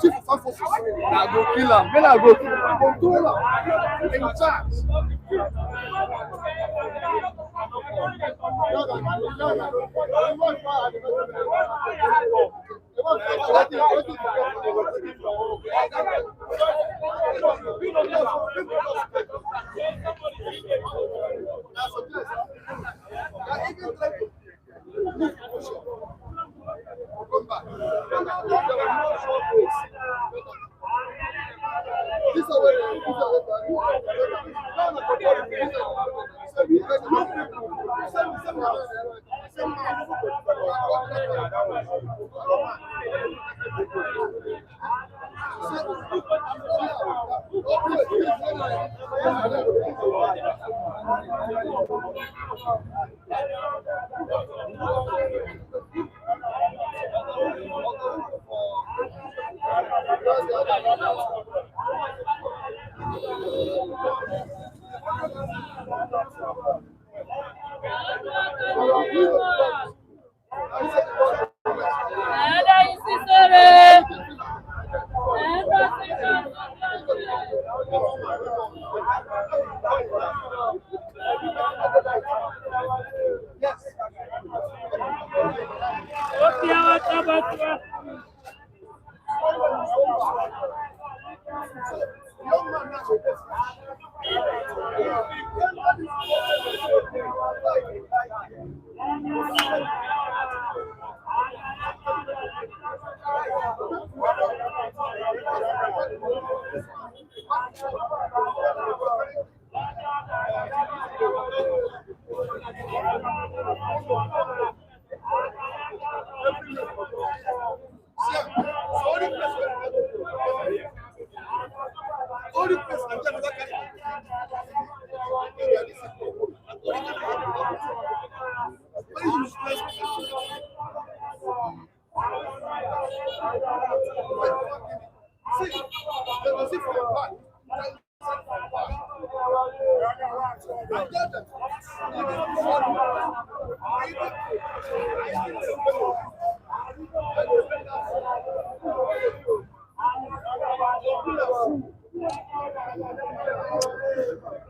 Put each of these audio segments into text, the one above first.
Chief of Armed Forces. I go kill him. Then I go control him. In charge.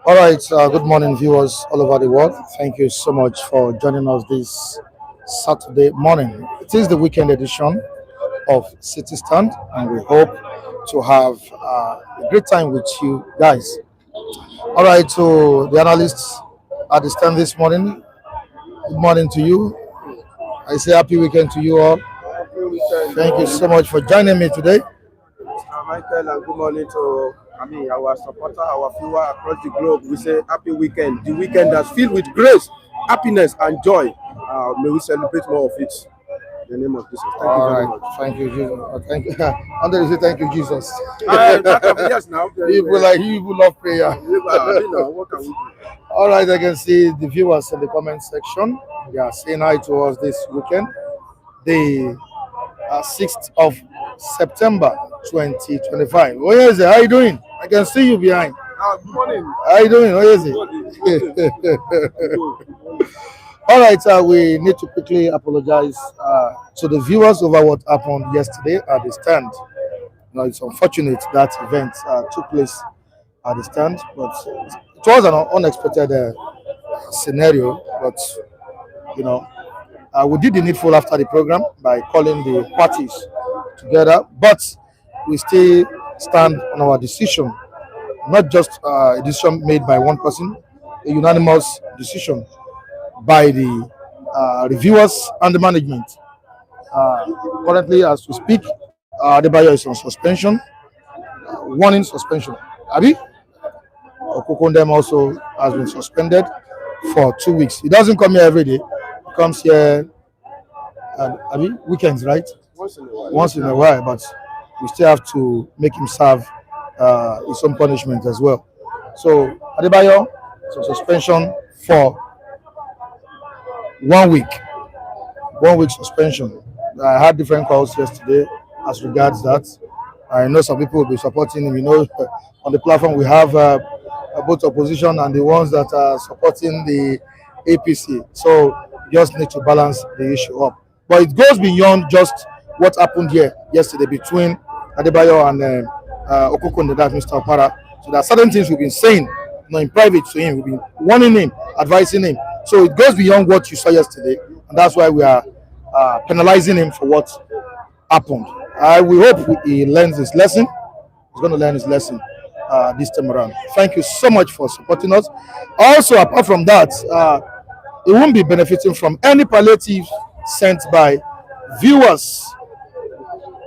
All right, good morning, viewers all over the world. Thank you so much for joining us this Saturday morning. It is the weekend edition of City Stand, and we hope to have a great time with you guys. All right, to the analysts at the stand this morning, good morning to you. I say happy weekend to you all. Thank you so much for joining me today. Michael, and good morning to our supporter, our viewer across the globe. We say happy weekend. The weekend that's filled with grace, happiness, and joy. May we celebrate more of it. In the name of Jesus. Thank you very much. Thank you, Jesus. Thank you. Under say thank you, Jesus. Yes, now. People love prayer. What can we do? All right, I can see the viewers in the comment section. They are saying hi to us this weekend. The 6th of September 2025. Oh, yes, how are you doing? I can see you behind. Good morning. How are you doing? Oh, yes. All right, we need to quickly apologize to the viewers over what happened yesterday at the stand. It's unfortunate that event took place at the stand, but it was an unexpected scenario. But we did the needful after the program by calling the parties together, but we still stand on our decision, not just a decision made by one person, a unanimous decision by the reviewers and the management. Currently, as we speak, Adebayo is on suspension, warning suspension. Abi Okokondem also has been suspended for 2 weeks. He doesn't come here every day. He comes here weekends, right? Once in a while, but we still have to make him serve his own punishment as well. So Adebayo is on suspension for 1 week. 1 week suspension. I had different calls yesterday as regards that. I know some people will be supporting him. On the platform we have both opposition and the ones that are supporting the APC. So you just need to balance the issue up. But it goes beyond just what happened here yesterday between Adebayo and Okukunde, that's Mr. Opara. So there are certain things we've been saying, in private to him. We've been warning him, advising him. So it goes beyond what you saw yesterday, and that's why we are penalizing him for what happened. We hope he learns his lesson. He's going to learn his lesson this time around. Thank you so much for supporting us. Also, apart from that, it won't be benefiting from any palliative sent by viewers.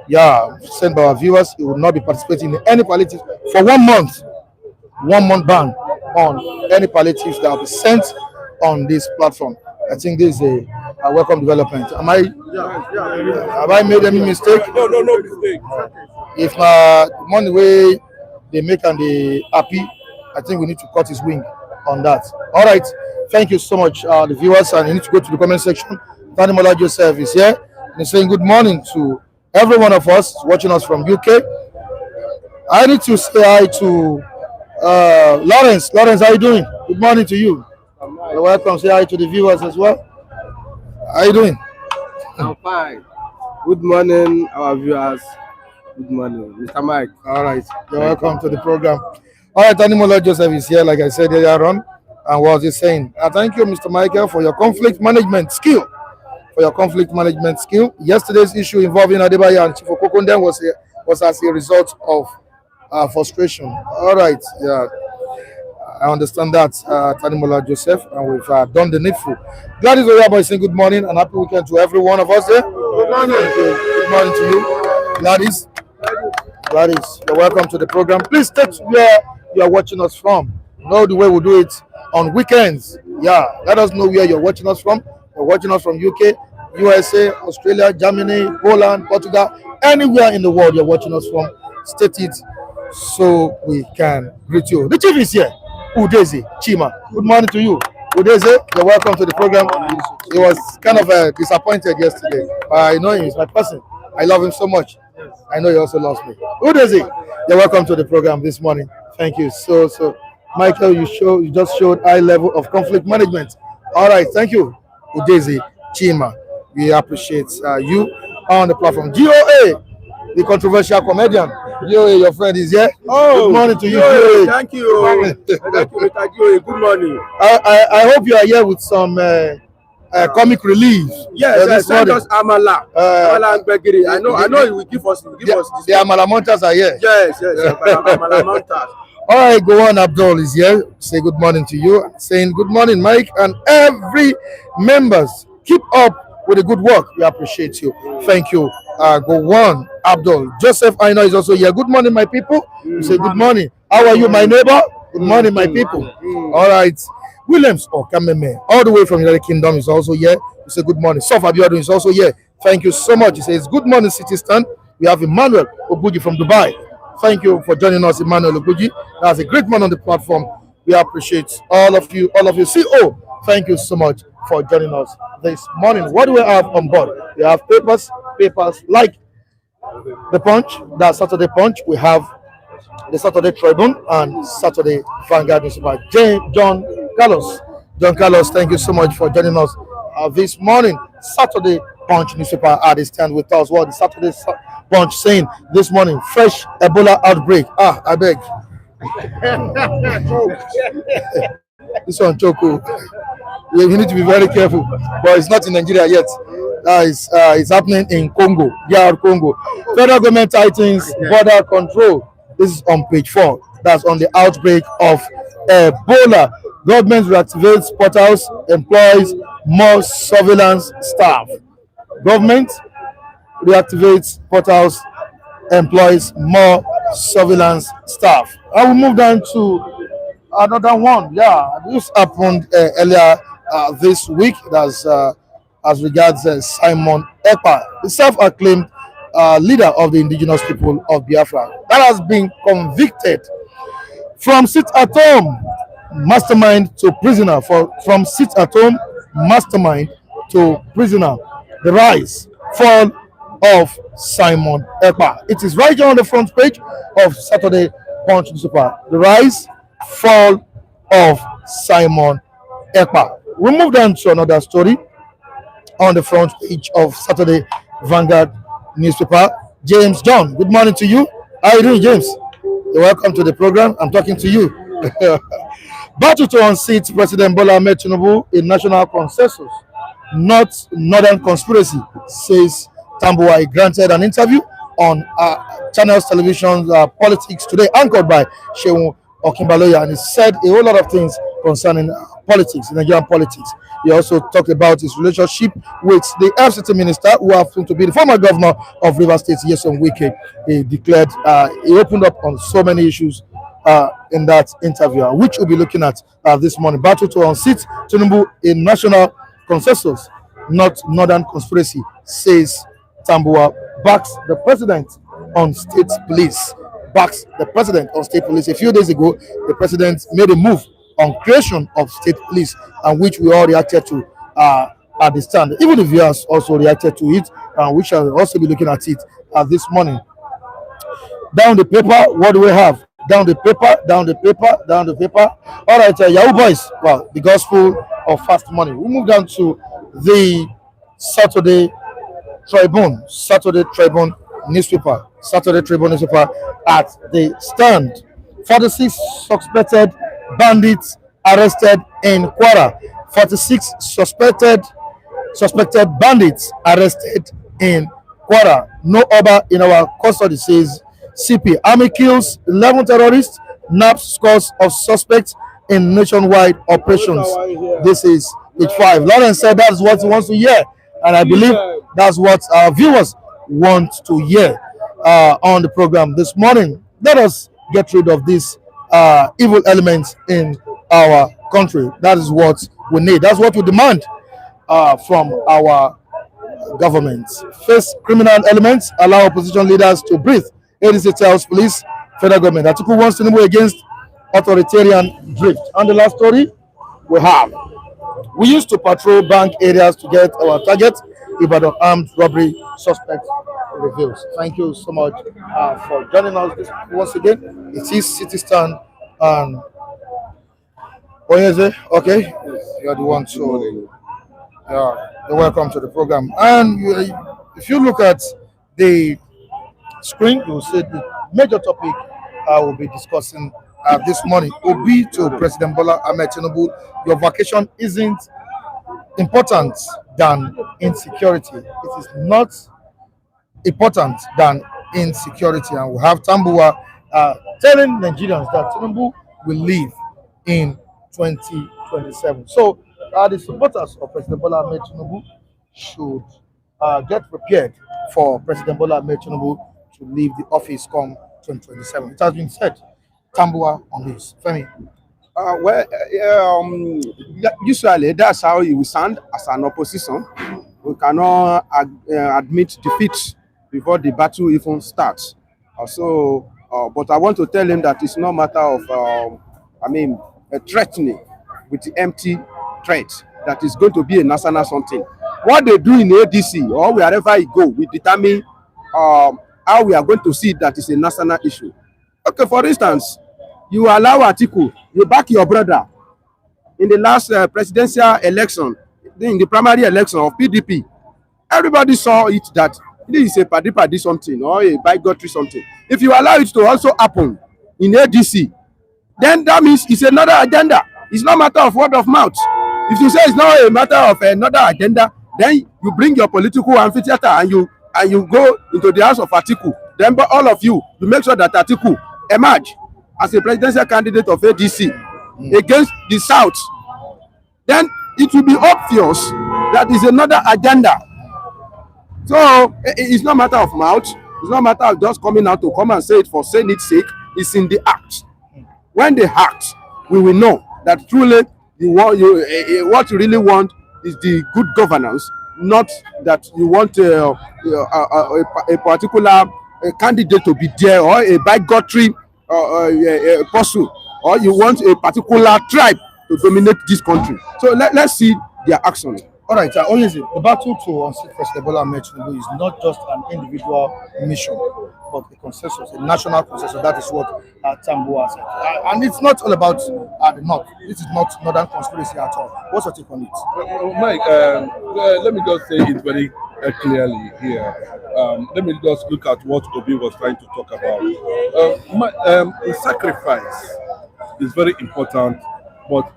Yeah, sent by our viewers. It will not be participating in any palliative for 1 month. 1 month ban on any palliatives that will be sent on this platform. I think this is a welcome development. Have I made any mistake? No mistake. If my money way they make and they happy, I think we need to cut his wing on that. All right. Thank you so much, the viewers, and you need to go to the comment section. Tanimola Joseph is here and he's saying good morning to every one of us watching us from UK. I need to say hi to Lawrence. Lawrence, how are you doing? Good morning to you. You're welcome. Say hi to the viewers as well. How are you doing? I'm fine. Good morning, our viewers. Good morning, Mr. Mike. All right. You're welcome to the program. All right, Tanimola Joseph is here, like I said earlier on. And what was he saying? Thank you, Mr. Michael, for your conflict management skill. Yesterday's issue involving Adebayo and Chief Okukunde was as a result of frustration. All right. Yeah. I understand that, Tanimola Joseph, and we've done the needful. Gladys Oyabo is saying good morning and happy weekend to every one of us there. Good morning. Good morning to you, Gladys. Gladys, you're welcome to the program. Please state where you are watching us from. You know the way we do it on weekends. Yeah, let us know where you're watching us from. You're watching us from UK, USA, Australia, Germany, Poland, Portugal, anywhere in the world you're watching us from. State it so we can greet you. The chief is here. Udeze Chima. Good morning to you. Udeze, you're welcome to the program. He was kind of disappointed yesterday. I know him, he's my person. I love him so much. I know he also loves me. Udeze, you're welcome to the program this morning. Thank you. So Michael, you just showed high level of conflict management. All right, thank you, Udeze Chima. We appreciate you on the platform. GOA, the controversial comedian. GOA, your friend is here. Oh, good morning to you. GOA. Thank you. Thank you, Mr. GOA. Good morning. I hope you are here with some comic relief. Yes, send us Amala. Amala and Begiri. I know he will give us. The Amala Montas are here. Yes, Amala Montas. All right, go on. Abdul is here. Say good morning to you. Saying good morning, Mike, and every members. Keep up with the good work. We appreciate you. Thank you. Go on, Abdul. Joseph, I know is also here. Good morning, my people. You say good morning. How are you, my neighbor? Good morning, my people. All right. Williams Kameme, all the way from United Kingdom, is also here. You say good morning. Sof Abiodun is also here. Thank you so much. He says good morning, City Stand. We have Emmanuel Oguji from Dubai. Thank you for joining us, Emmanuel Oguji. That's a great man on the platform. We appreciate all of you. CO, thank you so much for joining us this morning. What do we have on board? We have papers like the Punch, that's Saturday Punch. We have the Saturday Tribune and Saturday Vanguard newspaper. John Carlos, thank you so much for joining us this morning. Saturday Punch newspaper at the stand with us. What the Saturday Punch saying this morning? Fresh Ebola outbreak. I beg. This one, Choco. You need to be very careful, but it's not in Nigeria yet. It's happening in Congo, DR Congo. Federal government tightens border control. This is on page 4. That's on the outbreak of Ebola. Government reactivates portals, employs more surveillance staff. Government reactivates portals, employs more surveillance staff. I will move down to another one. Yeah, this happened earlier this week. That's as regards Simon Ekpa, the self-acclaimed leader of the indigenous people of Biafra, that has been convicted from sit-at-home mastermind to prisoner. From sit-at-home mastermind to prisoner. The rise, fall of Simon Ekpa. It is right here on the front page of Saturday Punch newspaper. The rise, fall of Simon Ekpa. We moved on to another story on the front page of Saturday Vanguard newspaper. James John, good morning to you. How are you doing, James? You're welcome to the program. I'm talking to you. Battle to unseat President Bola Tinubu in national consensus, not northern conspiracy, says Tambuwal. He granted an interview on Channels Television Politics today, anchored by Shehu Okimbaloya, and he said a whole lot of things concerning politics, Nigerian politics. He also talked about his relationship with the FCT minister, who happened to be the former governor of Rivers State, Yeson Wike. He declared, he opened up on so many issues in that interview, which we'll be looking at this morning. Battle to unseat Tinubu in national consensus, not northern conspiracy, says Tambuwal. Backs the president on state police. Backs the president on state police. A few days ago, the president made a move on creation of state police, and which we all reacted to at the stand. Even the viewers also reacted to it, and we shall also be looking at it this morning. Down the paper, what do we have? Down the paper, down the paper, down the paper. All right, Yahoo Boys. Well, the gospel of fast money. We move down to the Saturday Tribune newspaper. Saturday Tribune newspaper at the stand. 46 suspected bandits arrested in Kwara. 46 suspected bandits arrested in Kwara. No other in our custody, says CP. Army kills 11 terrorists, naps scores of suspects in nationwide operations. This is page 5. Lawrence said that's what he wants to hear, and I believe that's what our viewers want to hear on the program this morning. Let us get rid of these evil elements in our country. That is what we need. That's what we demand from our government. Face criminal elements, allow opposition leaders to breathe. ADC tells police, federal government. Article wants to move against authoritarian drift. And the last story we used to patrol bank areas to get our target. Ibadan armed robbery suspect reveals. Thank you so much for joining us once again. It is City Stand and Oyeze. Okay, you're the one to. You're welcome to the program. And if you look at the screen, you'll see the major topic I will be discussing this morning will be to President Bola Tinubu. Your vacation isn't important than insecurity. It is not important than insecurity. And we have Tambuwal telling Nigerians that Tinubu will leave in 2027. So the supporters of President Bola Tinubu should get prepared for President Bola Tinubu to leave the office come 2027. It has been said. Tambuwal on this. Femi. Usually that's how you will stand as an opposition. We cannot admit defeat before the battle even starts. But I want to tell him that it's no matter of, threatening with the empty threat that is going to be a national something. What they do in ADC or wherever you go will determine how we are going to see that is a national issue. Okay, for instance, you allow Atiku, you back your brother in the last presidential election, in the primary election of PDP. Everybody saw it that this is a paddy something or a bigotry something. If you allow it to also happen in ADC, then that means it's another agenda. It's not a matter of word of mouth. If you say it's not a matter of another agenda, then you bring your political amphitheater and you go into the house of Atiku. Then all of you make sure that Atiku emerge as a presidential candidate of ADC against the South. Then it will be obvious that is another agenda. So it's not a matter of mouth. It's not a matter of just coming out to come and say it for saying its sake. It's in the act. When they act, we will know that truly what you really want is the good governance, not that you want a particular candidate to be there or a bigotry person, or you want a particular tribe to dominate this country. So let's see their action. All right, Oyezi, the battle to unseat President Bola Tinubu is not just an individual mission, but a consensus, a national consensus. That is what Tambuwal said. And it's not all about the North. This is not Northern conspiracy at all. What's your take on it? Mike, let me just say it very clearly here. Let me just look at what Obi was trying to talk about. The sacrifice is very important, but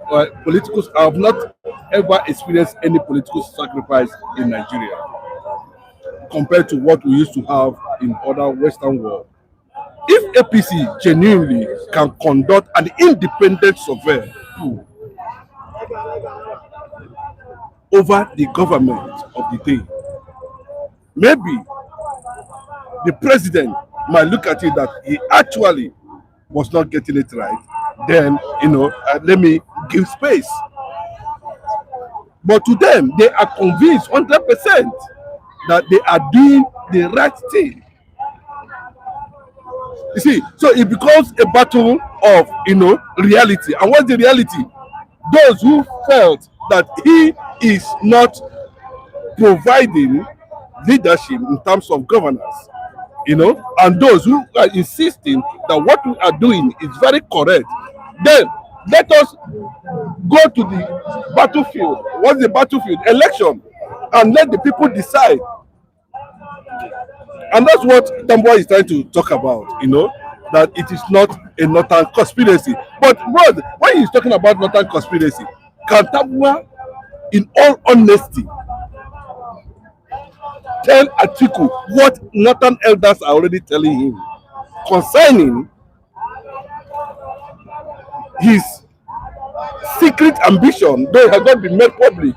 politicals have not ever experienced any political sacrifice in Nigeria compared to what we used to have in other Western world. If APC genuinely can conduct an independent survey over the government of the day, maybe the president might look at it that he actually was not getting it right. Then, let me give space. But to them, they are convinced 100% that they are doing the right thing. You see, so it becomes a battle of, reality. And what's the reality? Those who felt that he is not providing leadership in terms of governance, and those who are insisting that what we are doing is very correct, then let us go to the battlefield. What's the battlefield? Election. And let the people decide. And that's what Tambuwal is trying to talk about, that it is not a northern conspiracy. But bro, when he's talking about northern conspiracy, can Tambuwal, in all honesty, tell Atiku what northern elders are already telling him concerning his secret ambition, though it has not been made public,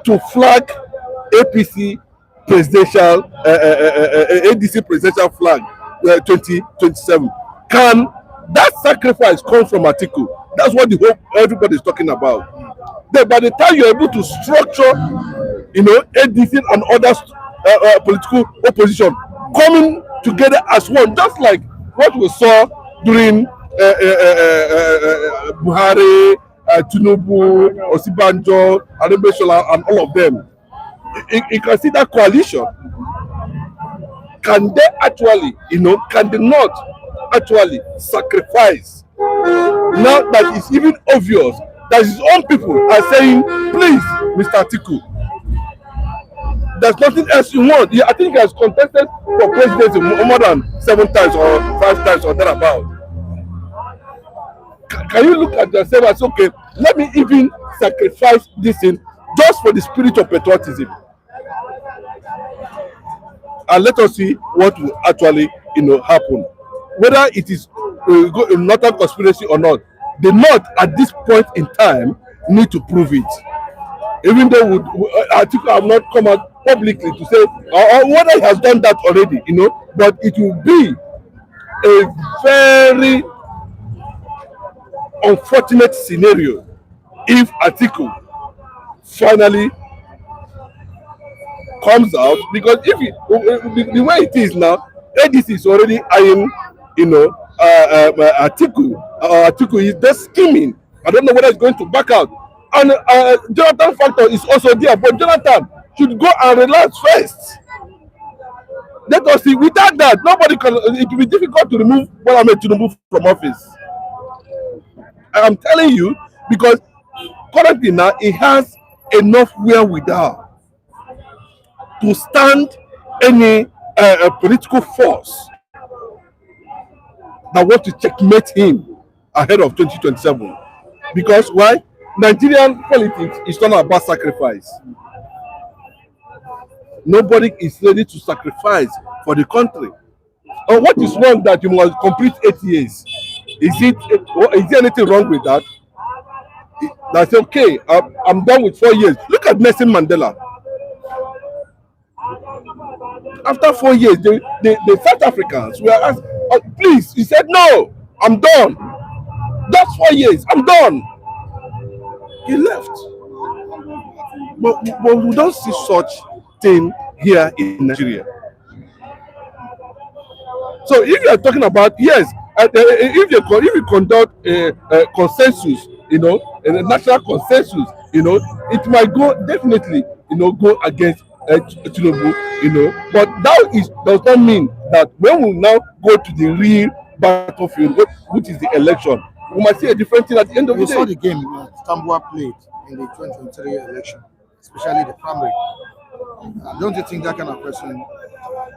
to flag APC presidential, ADC presidential flag 2027? Can that sacrifice come from Atiku? That's what the hope everybody is talking about. Then by the time you're able to structure, ADC and other political opposition coming together as one, just like what we saw during Buhari, Tinubu, Osibanjo, Adegbeshola, and all of them. You can see that coalition. Can they actually, can they not actually sacrifice? Now that it's even obvious that his own people are saying, please, Mr. Atiku, there's nothing else you want. I think he has contested for presidency more than 7 times or 5 times or thereabout. Can you look at yourself and say, okay, let me even sacrifice this thing just for the spirit of patriotism? And let us see what will actually, happen. Whether it is not a conspiracy or not, the North at this point in time need to prove it. Even though Atiku have not come out publicly to say, or whether he has done that already, but it will be a very unfortunate scenario if Atiku finally comes out, because if the way it is now, ADC is already eyeing, Atiku is just scheming. I don't know whether he's going to back out. And Jonathan factor is also there, but Jonathan should go and relax first. Let us see. Without that, nobody can. It will be difficult to remove Bola Tinubu from office. I'm telling you, because currently now he has enough wherewithal to stand any political force that want to checkmate him ahead of 2027. Because why? Nigerian politics is not about sacrifice. Nobody is ready to sacrifice for the country. And what is wrong that you must complete 8 years? Is there anything wrong with that? That's okay. I'm done with 4 years. Look at Nelson Mandela. After 4 years, the South Africans were asked, please, he said, no, I'm done. That's 4 years, I'm done. He left. But we don't see such thing here in Nigeria. So if you are talking about, yes, if you conduct a consensus, a national consensus it might go definitely, go against Tinubu, but that does not mean that when we now go to the real battlefield, which is the election, we might see a different thing at the end of the You day. saw the game Tambuwal played in the 2023 election, especially the primary. Don't you think that kind of person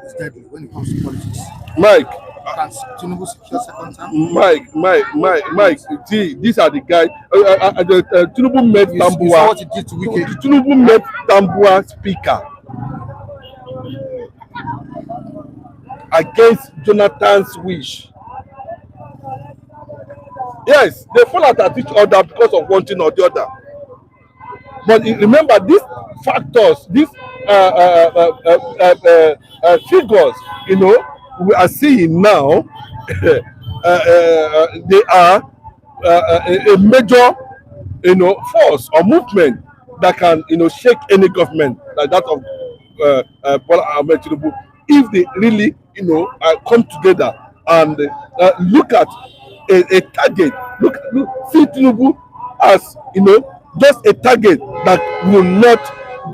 is deadly when it comes to politics? Mike, Can Tinubu secure second term? Mike, see, these are the guys. Tinubu met You saw what Tambuwal. he did to Wike. Tinubu met Tambuwal speaker against Jonathan's wish. Yes, they fall out at each other because of one thing or the other. But remember, these factors, these figures, we are seeing now, they are a major, force or movement that can, shake any government like that of Bola Tinubu, if they really, come together and look at a target. Look, see Tinubu as, just a target that will not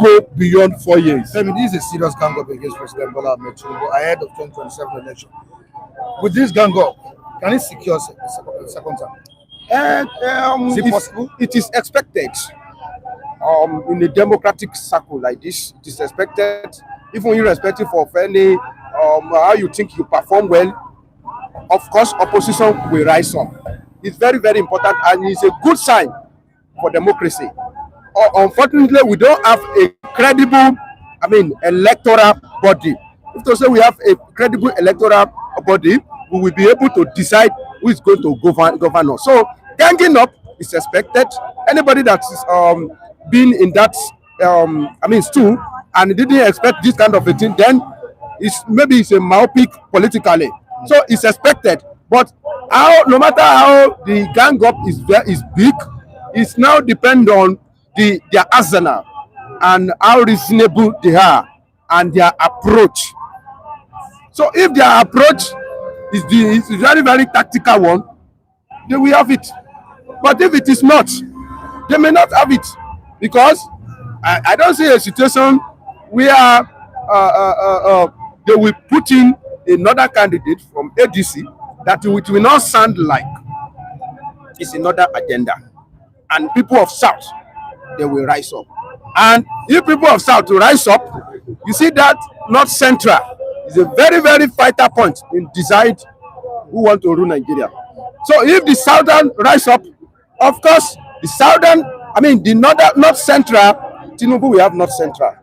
go beyond 4 years. I mean, this is a serious gang up against President Bola Tinubu ahead of 2027 election. With this gang up, can he secure second term? Is it possible? It is expected. In a democratic circle like this, it is expected, even irrespective of any how you think you perform well. Of course, opposition will rise up. It's very, very important, and it's a good sign for democracy. Unfortunately, we don't have a credible, electoral body. If to say we have a credible electoral body, we will be able to decide who is going to govern us. So, ganging up is expected. Anybody that is been in that stool and didn't expect this kind of a thing, then maybe it's a myopic politically. So it's expected. But no matter how the gang up is big, it's now depend on their arsenal and how reasonable they are and their approach. So if their approach is very, very tactical one, they will have it. But if it is not, they may not have it, because I don't see a situation where they will put in another candidate from ADC that it will not sound like it's another agenda. And people of South, they will rise up. And if people of South will rise up, you see that North Central is a very, very vital point in decide who want to rule Nigeria. So if the Southern rise up, of course, the North Central, Tinubu will have North Central.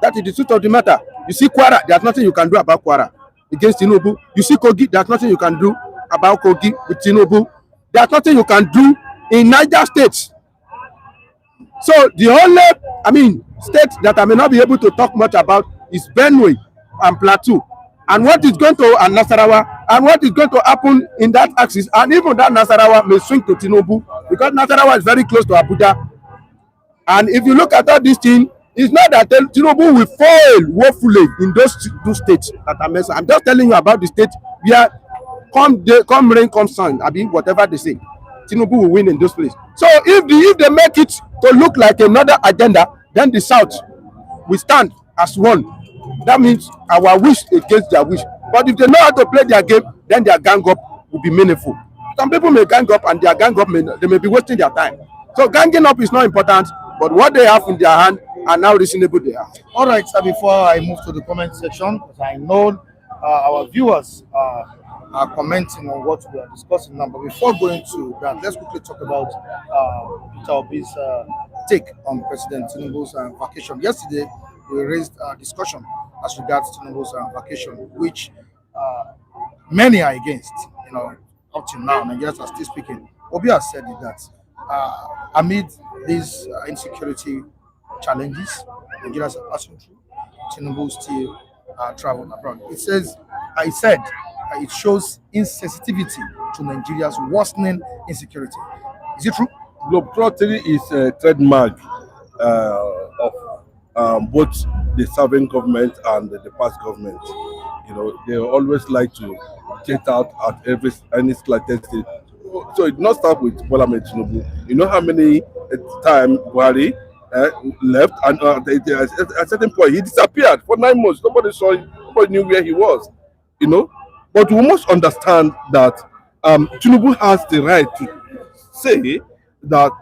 That is the truth of the matter. You see Kwara, there's nothing you can do about Kwara against Tinubu. You see Kogi, there's nothing you can do about Kogi with Tinubu. There's nothing you can do in Niger State. So the only, state that I may not be able to talk much about is Benue and Plateau. And what is going to, and Nasarawa, and what is going to happen in that axis, and even that Nasarawa may swing to Tinubu, because Nasarawa is very close to Abuja. And if you look at all these things, it's not that Tinubu will fail woefully in those two states that I mentioned. I'm just telling you about the state where come rain, come sun, whatever they say, Tinubu will win in those places. So if they make it to look like another agenda, then the South will stand as one. That means our wish against their wish. But if they know how to play their game, then their gang up will be meaningful. Some people may gang up, and their gang up they may be wasting their time. So ganging up is not important, but what they have in their hand and how reasonable they are. All right, so before I move to the comment section, because I know our viewers are commenting on what we are discussing now. But before going to that, let's quickly talk about Peter Obi's take on President Tinubu's vacation. Yesterday, we raised a discussion as regards Tinubu's vacation, which many are against. Up till now, Nigerians are still speaking. Obi has said that amid these insecurity challenges Nigerians are passing through, Tinubu still travel abroad. It said it shows insensitivity to Nigeria's worsening insecurity. Is it true? Globetrotting is a trademark of both the serving government and the past government. They always like to get out at any slightest stage. So it not start with Bola Tinubu. You know how many the time Buhari left, and at a certain point he disappeared for 9 months. Nobody saw him. Nobody knew where he was. You know, but we must understand that Tinubu has the right to say that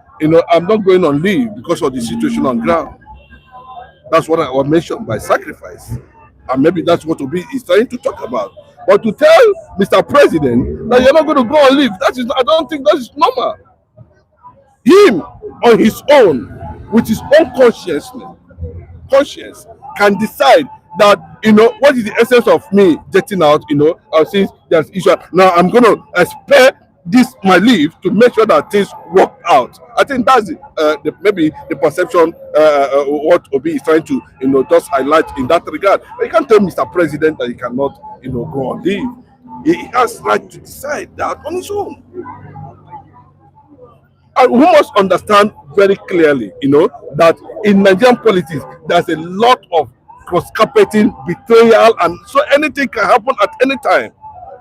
I'm not going on leave because of the situation on ground. That's what I was mentioned by sacrifice. And maybe that's what Obi is trying to talk about. But to tell Mr. President that you're not going to go on leave, that is, I don't think that is normal. Him on his own, with his own conscience, can decide that what is the essence of me getting out, since there's issue. Now I'm going to spare this my leave to make sure that things work out. I think that's maybe the perception what Obi is trying to just highlight in that regard. But you can't tell Mr. President that he cannot go on leave. He has right to decide that on his own. And we must understand very clearly, that in Nigerian politics, there's a lot of cross-carpeting, betrayal, and so anything can happen at any time.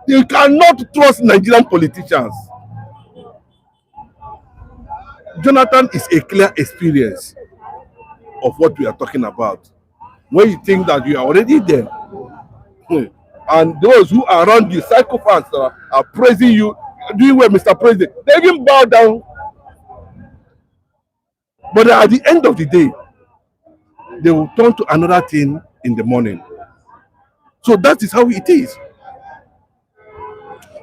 You cannot trust Nigerian politicians. Jonathan is a clear experience of what we are talking about. When you think that you are already there, and those who are around you, psychopaths, are praising you, doing well, Mr. President, they even bow down. But at the end of the day, they will turn to another thing in the morning. So that is how it is.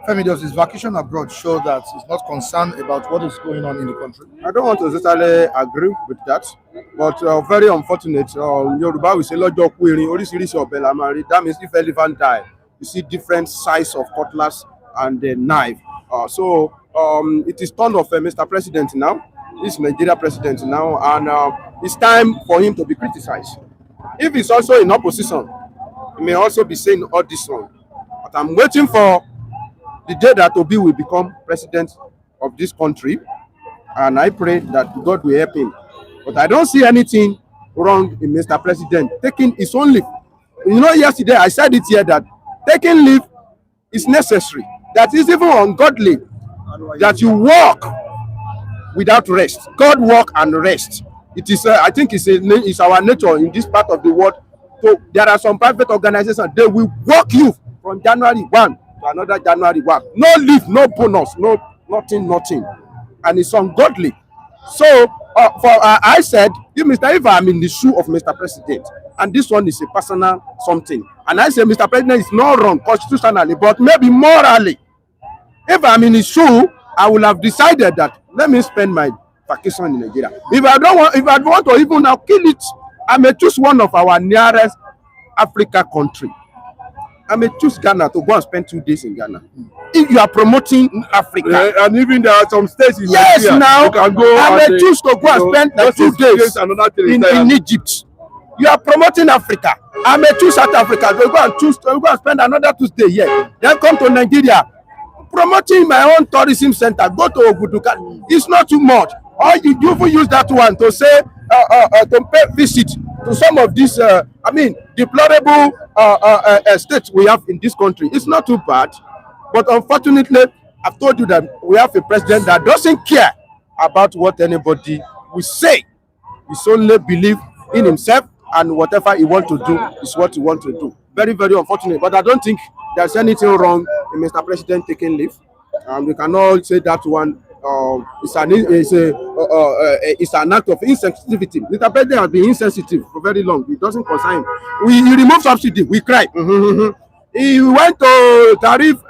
Femi, does his vacation abroad show that he's not concerned about what is going on in the country? I don't want to totally agree with that, but very unfortunate. Yoruba will say, "Lọ́jọ́ kú erin, oríṣiríṣi ọ̀bẹ la máa rí." That means if elephant die, you see different size of cutlass and the knife. So it is turn of Mr. President now. He's Nigeria president now, and it's time for him to be criticized. If he's also in opposition, he may also be saying all this one. But I'm waiting for the day that Obi will become president of this country, and I pray that God will help him. But I don't see anything wrong in Mr. President taking his own leave. Yesterday I said it here that taking leave is necessary. That is even ungodly that you work without rest. God work and rest. It is, I think, it's our nature in this part of the world. So there are some private organizations, they will work you from January 1 to another January 1. No leave, no bonus, no nothing. And it's ungodly. So I said, if I'm in the shoe of Mr. President, and this one is a personal something, and I say Mr. President is not wrong constitutionally, but maybe morally. If I'm in his shoe, I will have decided that let me spend my vacation in Nigeria. If I want to even now kill it, I may choose one of our nearest Africa country. I may choose Ghana to go and spend 2 days in Ghana. If you are promoting Africa, and even there are some states in yes, Nigeria, now you can go I may choose to go and spend like 2 days in Egypt. You are promoting Africa. I may choose South Africa to go and spend another 2 days here. Then come to Nigeria. Promoting my own tourism center, go to Oguduka. It's not too much. Or you even use that one to say to pay visit to some of these deplorable states we have in this country. It's not too bad, but unfortunately, I've told you that we have a president that doesn't care about what anybody will say. He's only believe in himself, and whatever he wants to do is what he wants to do. Very, very unfortunate, but I don't think there's anything wrong in Mr. President taking leave. We cannot say that one it's an act of insensitivity. Mr. President has been insensitive for very long. It doesn't concern him. He removed subsidy, we cry. He went to tariff,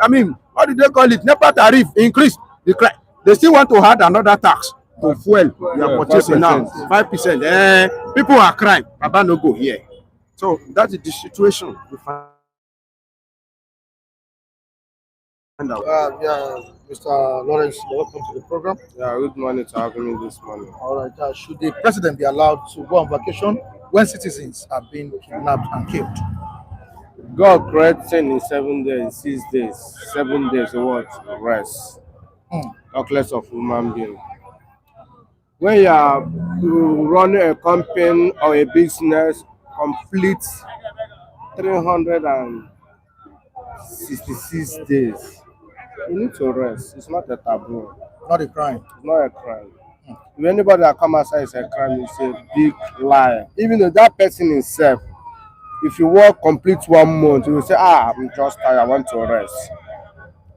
what do they call it? NEPA tariff increased, they cry. They still want to add another tax to fuel we are purchasing 5%. Now. 5%. People are crying. Baba no go here. So that is the situation we find out. Mr. Lawrence, welcome to the program. Yeah, good morning to having me this morning. All right. Should the president be allowed to go on vacation when citizens are being kidnapped and killed? God created in 7 days, 6 days, 7 days what? Rest. Talk less of human being. When you are running a company or a business, complete 366 days. You need to rest. It's not a taboo. Not a crime. It's not a crime. If anybody that come outside is a crime, it's a big lie. Even though that person himself, if you work complete 1 month, you will say, I'm just tired, I want to rest.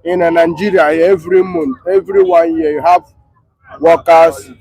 In Nigeria, every month, every 1 year, you have workers'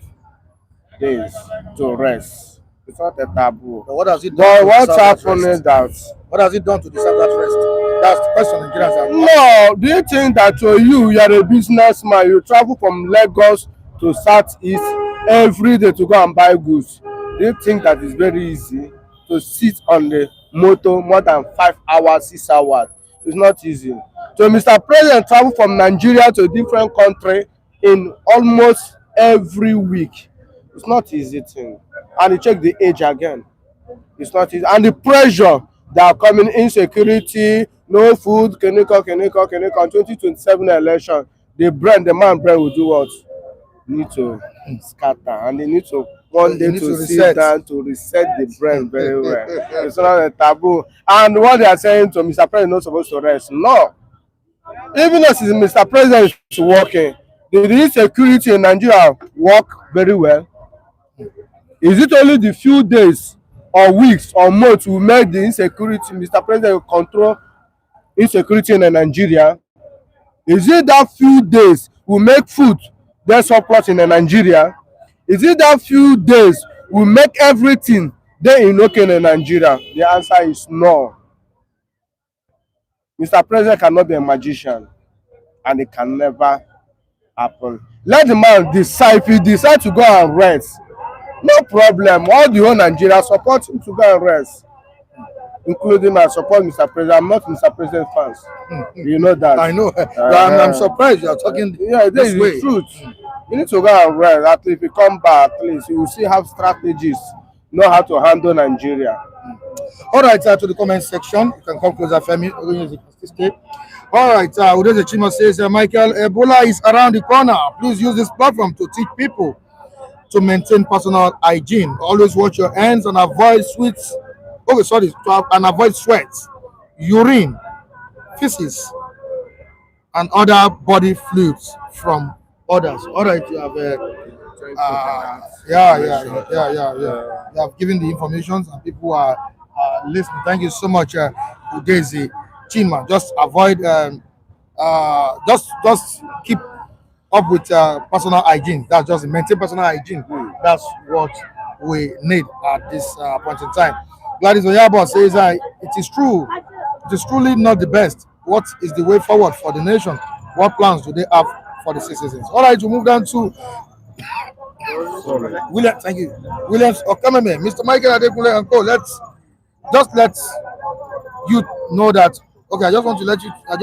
days to rest. It's not a taboo. But what has it done But to what's deserve that happening rest? is that What has it done to deserve that rest? That's the question Nigerians are asking. no, do you think that you are a businessman, you travel from Lagos to Southeast every day to go and buy goods? Do you think that it's very easy to sit on the motor more than 5 hours, 6 hours? It's not easy. So Mr. President travel from Nigeria to a different country in almost every week. It's not easy thing. And you check the age again. It's not easy. And the pressure that are coming, insecurity, no food, Keniko, 2027 election, the man brain will do what? Need to scatter, and they need to one day to sit down to reset the brain very well. It's not a taboo. And what they are saying to Mr. President not supposed to rest. No. Even as Mr. President is working, the insecurity in Nigeria work very well. Is it only the few days or weeks or months we make the insecurity, Mr. President will control insecurity in Nigeria? Is it that few days we make food dey surplus in Nigeria? Is it that few days we make everything dey okay in Nigeria? The answer is no. Mr. President cannot be a magician, and it can never happen. Let the man decide. If he decide to go and rest, no problem. All the whole Nigeria support him to go and rest, including I support Mr. President. I'm not Mr. President fans. You know that. I know. I'm surprised you are talking this way. The truth. You need to go and rest. At least if you come back, at least you will see have strategies, know how to handle Nigeria. All right, to the comment section. You can come closer, Femi. All right, Udeze Chima says, Michael, Ebola is around the corner. Please use this platform to teach people to maintain personal hygiene. Always wash your hands and avoid sweats. Okay, sorry, and avoid sweat, urine, feces, and other body fluids from others. All right, you have You have given the information and people are listening. Thank you so much, Udeze Chima. Just avoid, just keep up with personal hygiene. That's just maintain personal hygiene. That's what we need at this point in time. Gladys Oyabo says, it is true. It is truly not the best. What is the way forward for the nation? What plans do they have for the citizens? All right, we move down to William. Thank you, Williams Okameme, Mr. Michael Adekunle and Co. Let you know that. Okay, I just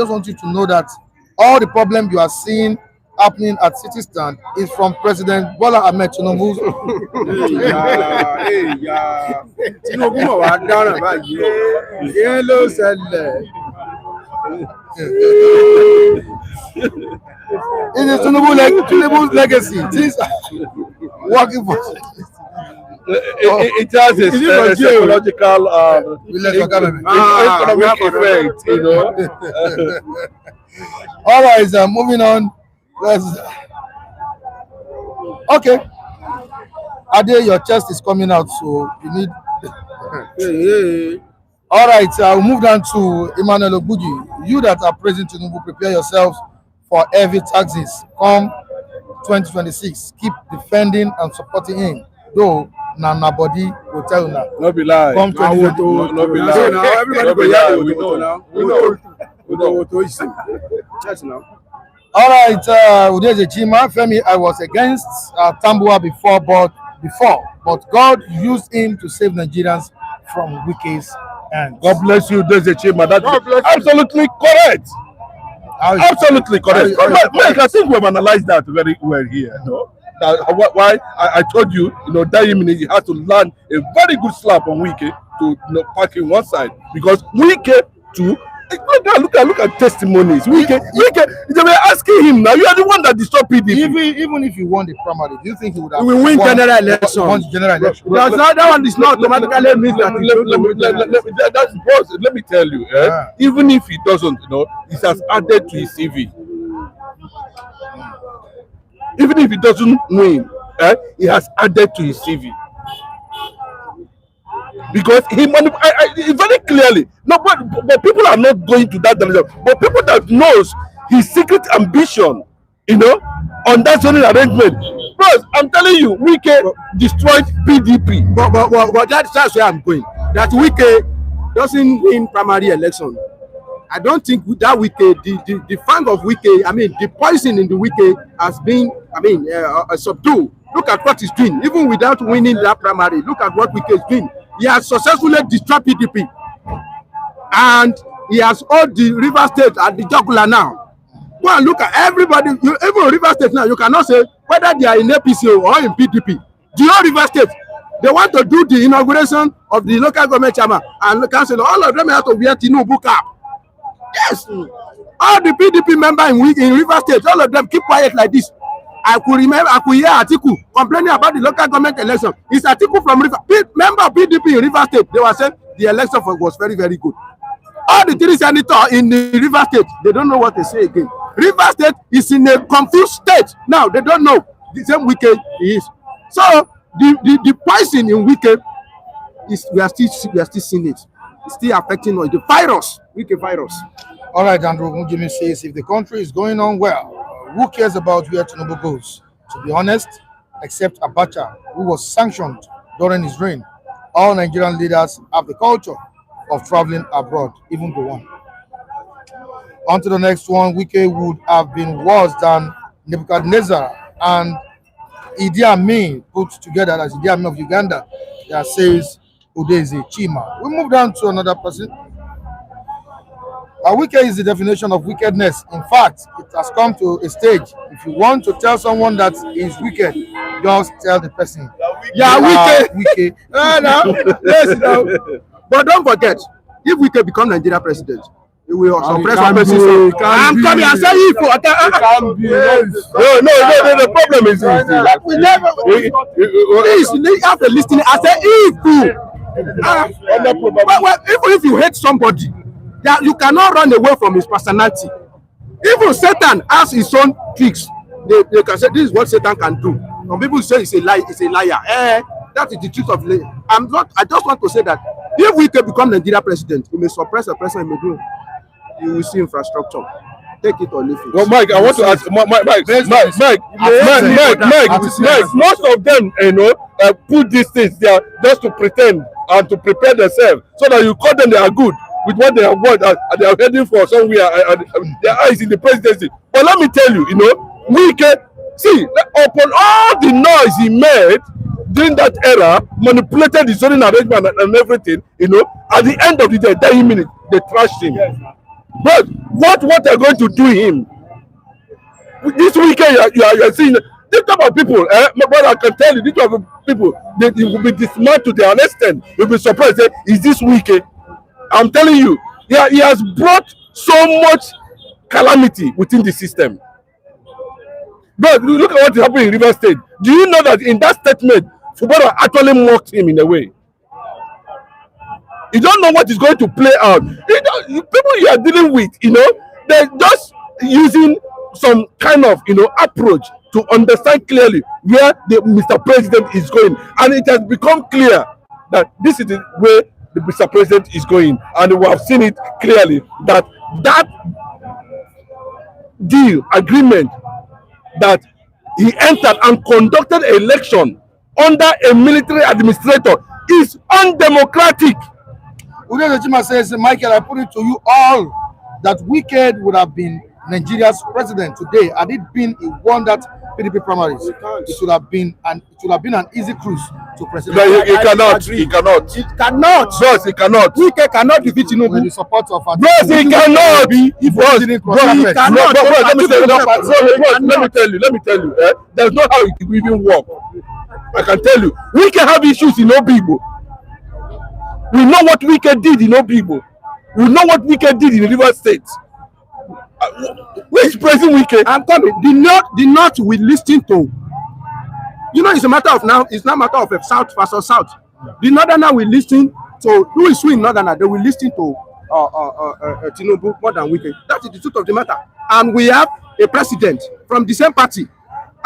want you to know that all the problem you are seeing happening at City Stand is from President Bola Tinubu. Tinubu mọ̀ wá dáràn báyìí o. Ìyẹn ló ṣẹlẹ̀. It is Tinubu's legacy. Things are working for. It has a psychological economic effect, you know. All right, moving on. Okay. Ade, your chest is coming out, so you need. All right, we'll move down to Emmanuel Oguji. You that are praising Tinubu, prepare yourselves for heavy taxes. Come 2026, keep defending and supporting him. Though na body will tell you now. No be lie. Come 2026. No be lie. Everybody go hear we know. We know what to say. Yes, now. All right, Udeze Chima, Femi, I was against Tambuwal before, but God used him to save Nigerians from Wike's hands. God bless you, Udeze Chima. That's absolutely correct. Absolutely correct. I think we've analyzed that very well here. No? Why I told you, that minute you had to land a very good slap on Wike to park in one side, because Wike too. Look at testimonies. Wike, they were asking him now. You are the one that destroyed PDP. Even if he won the primary, do you think he would have We win general election? That one is not automatically means that. Let me tell you, even if he doesn't, it has added to his CV. Even if he doesn't win, he has added to his CV. Because very clearly, no, but people are not going to that direction. But people that knows his secret ambition, on that zoning arrangement. Bros, I'm telling you, Wike destroyed PDP. But that's where I'm going. That Wike doesn't win primary election. I don't think that Wike, the fang of Wike, I mean, the poison in the Wike has been, subdued. Look at what he's doing. Even without winning that primary, look at what Wike is doing. He has successfully destroyed PDP. And he has all the River State at the jugular now. Go and look at everybody. Even River State now, you cannot say whether they are in APC or in PDP. The whole River State, they want to do the inauguration of the local government chairman and the council. All of them have to wear Tinubu cap. Yes. All the PDP members in River State, all of them keep quiet like this. I could hear Atiku complaining about the local government election. It's Atiku from River, member of PDP in River State. They were saying the election was very, very good. All the three senators in the River State, they don't know what to say again. River State is in a confused state. Now, they don't know. The same Wike is. So, the poison in Wike, we are still seeing it. It's still affecting us. The virus, Wike virus. All right, Andrew Mujimi says, if the country is going on well, who cares about where Tinubu goes? To be honest, except Abacha, who was sanctioned during his reign, all Nigerian leaders have the culture of traveling abroad, even the one. On to the next one. Wike would have been worse than Nebuchadnezzar and Idi Amin put together as Idi Amin of Uganda, that says Udeze Chima. We move down to another person. Wike is the definition of wickedness. In fact, it has come to a stage. If you want to tell someone that is wicked, just tell the person. Yeah, Wike. Yes, no. But don't forget, if Wike become Nigeria president, he will suppress our message. I'm coming and say if. No. The problem is That we never. Please, you have to listen. I say if. Even if you hate somebody, that you cannot run away from his personality. Even Satan has his own tricks. They can say this is what Satan can do. Some people say it's a lie. It's a liar. That is the truth of it. I just want to say that if we can become Nigeria president, he may suppress a person, he may do. You will see infrastructure. Take it or leave it. Well, Mike, I want to ask Mike. Most of them, put these things there just to pretend and to prepare themselves, so that you call them they are good with what they have won and they are heading for somewhere. Their eyes in the presidency. But let me tell you, Wike, see, upon all the noise he made during that era, manipulated the zoning arrangement and everything, at the end of the day, 30 minutes, they trashed him. Yes. But what they're going to do him? This weekend you are seeing this type of people, but I can tell you, this type of people, they will be dismantled to their extent. You'll be surprised. Is this weekend? I'm telling you, he has brought so much calamity within the system. But look at what happened in River State. Do you know that in that statement, Fubara actually mocked him in a way? You don't know what is going to play out. People you are dealing with, they're just using some kind of, approach to understand clearly where the Mr. President is going. And it has become clear that this is the way the Mr. President is going. And we have seen it clearly that deal, agreement that he entered and conducted an election under a military administrator is undemocratic. Udeze Chima says, Michael, I put it to you all that Wike would have been Nigeria's president today had it been he won that PDP primaries. It would have been an easy cruise to president. No, he cannot. Bros, he cannot. Wike cannot defeat Tinubu. With the support of Bros, he cannot. Let me tell you. There's no how it will even work. I can tell you. We can have issues in Obibo. We know what Wike did in Obibo. We know what Wike did in River State. Where is President Wike? I'm coming. The North will listen to. It's a matter of now. It's not a matter of South versus South. The Northerner will listen to who is win Northerner. They will listen to Tinubu more than Wike. That is the truth of the matter. And we have a president from the same party.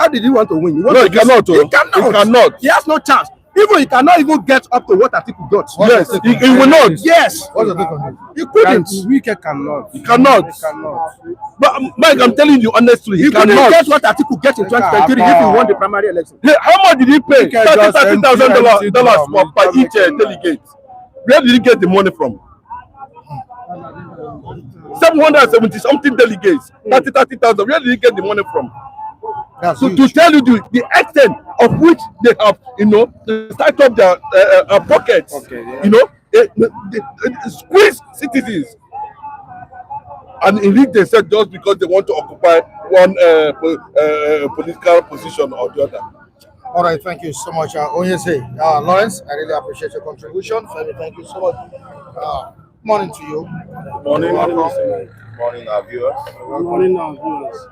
How did he want to win? No, he cannot. He cannot. He cannot. He has no chance. Even he cannot even get up to what Atiku got. Yes, he will not. Yes. What's your take on this? He couldn't. Wike cannot. He cannot. He cannot. But Mike, I'm telling you honestly, He he couldn't cannot. get what Atiku get in 2023 if he won the primary election. Hey, how much did he pay? Wike just $30,000 empty per each delegate. Where did he get the money from? 770 something delegates. 30,000. Where did he get the money from? That's So to huge. tell you the extent of which they have, they start up their pockets, Okay, yeah. they squeeze citizens. And indeed, they said just because they want to occupy one political position or the other. All right, thank you so much, Onyese. Lawrence, I really appreciate your contribution. Femi, thank you so much. Morning to you. Morning. Morning, our viewers. Good morning now, viewers.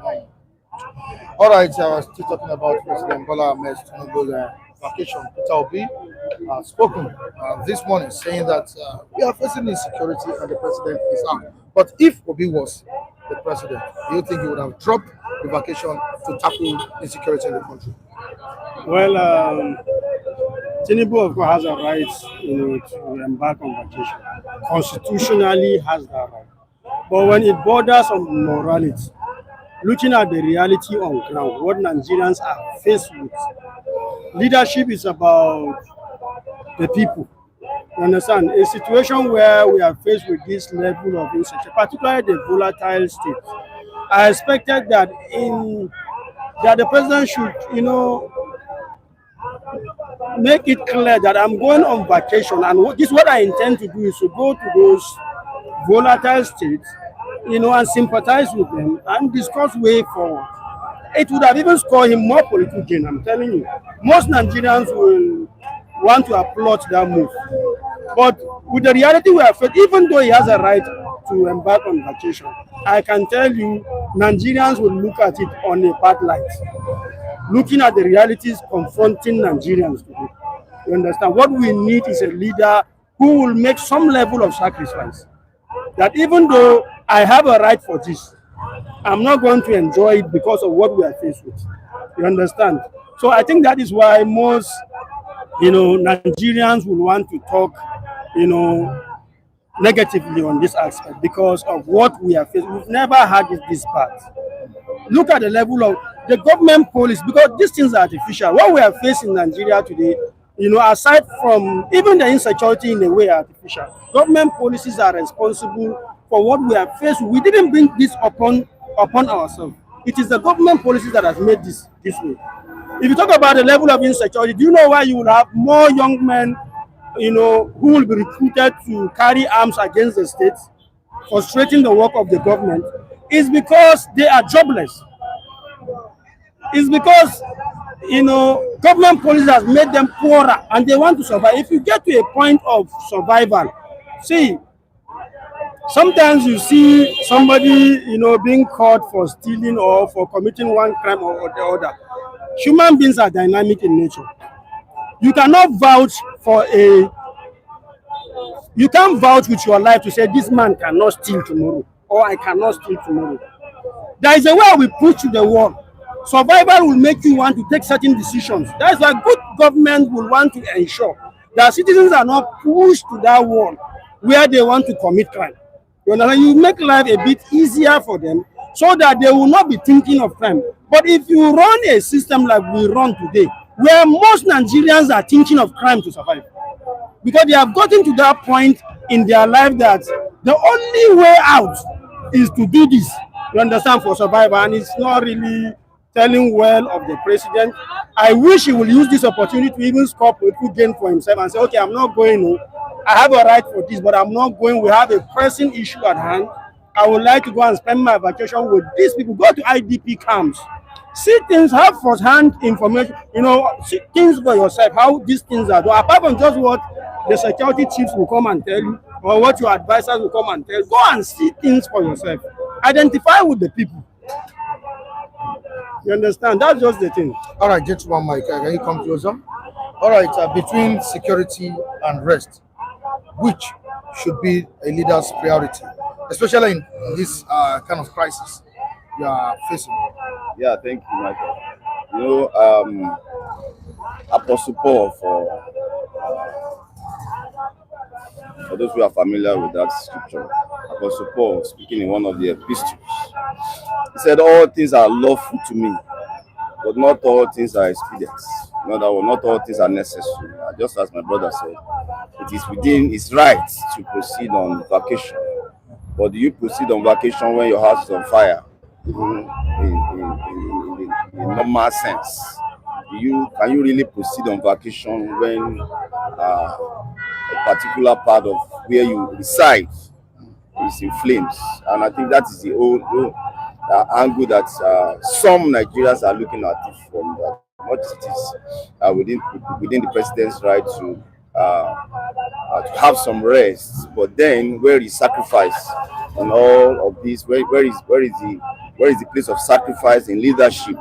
All right, I was still talking about President Bola Tinubu's vacation. Peter Obi spoken this morning saying that we are facing insecurity and the president is out. But if Obi was the president, do you think he would have dropped the vacation to tackle insecurity in the country? Well, Tinubu of course has a right, to embark on vacation. Constitutionally has that right. But when it borders on morality, looking at the reality on ground, what Nigerians are faced with, leadership is about the people. You understand? A situation where we are faced with this level of insecurity, particularly the volatile state, I expected that the president should, make it clear that I'm going on vacation, and this what I intend to do is to go to those volatile states, and sympathize with them and discuss way forward. It would have even scored him more political gain, I'm telling you. Most Nigerians will want to applaud that move. But with the reality we are faced, even though he has a right to embark on vacation, I can tell you Nigerians will look at it on a bad light. Looking at the realities confronting Nigerians today. You understand? What we need is a leader who will make some level of sacrifice. That even though I have a right for this, I'm not going to enjoy it because of what we are faced with. You understand? So I think that is why most, Nigerians will want to talk, negatively on this aspect because of what we are facing. We've never had it this bad. Look at the level of the government policy, because these things are artificial. What we are facing in Nigeria today, aside from even the insecurity in a way artificial, government policies are responsible for what we are faced with. We didn't bring this upon ourselves. It is the government policies that has made this way. If you talk about the level of insecurity, do you know why you will have more young men, who will be recruited to carry arms against the state, frustrating the work of the government? It's because they are jobless. It's because, government policy has made them poorer and they want to survive. If you get to a point of survival, see, sometimes you see somebody, being caught for stealing or for committing one crime or the other. Human beings are dynamic in nature. You cannot vouch you can't vouch with your life to say this man cannot steal tomorrow or I cannot steal tomorrow. There is a way we push to the wall. Survival will make you want to take certain decisions. That's why good government will want to ensure that citizens are not pushed to that wall where they want to commit crime. You make life a bit easier for them so that they will not be thinking of crime. But if you run a system like we run today, where most Nigerians are thinking of crime to survive, because they have gotten to that point in their life that the only way out is to do this, you understand, for survival, and it's not really telling well of the president. I wish he will use this opportunity to even score political gain for himself and say, okay, I'm not going, I have a right for this, but I'm not going. We have a pressing issue at hand. I would like to go and spend my vacation with these people. Go to IDP camps. See things, have first-hand information, see things for yourself, how these things are done. Apart from just what the security chiefs will come and tell you, or what your advisors will come and tell you, go and see things for yourself. Identify with the people. You understand? That's just the thing. All right, gentleman Mike, can you come closer? All right, between security and rest, which should be a leader's priority, especially in this kind of crisis you are facing? Yeah, thank you, Michael. You know, Apostle Paul, for those who are familiar with that scripture, Apostle Paul speaking in one of the epistles, he said, "All things are lawful to me, but not all things are expedient. In other words, not all things are necessary." Just as my brother said, it is within his right to proceed on vacation. But do you proceed on vacation when your house is on fire? In normal sense, can you really proceed on vacation when a particular part of where you reside is in flames? And I think that is the old angle that some Nigerians are looking at it from, that much it is within the president's right to have some rest, but then where is sacrifice in all of this? Where is the place of sacrifice in leadership?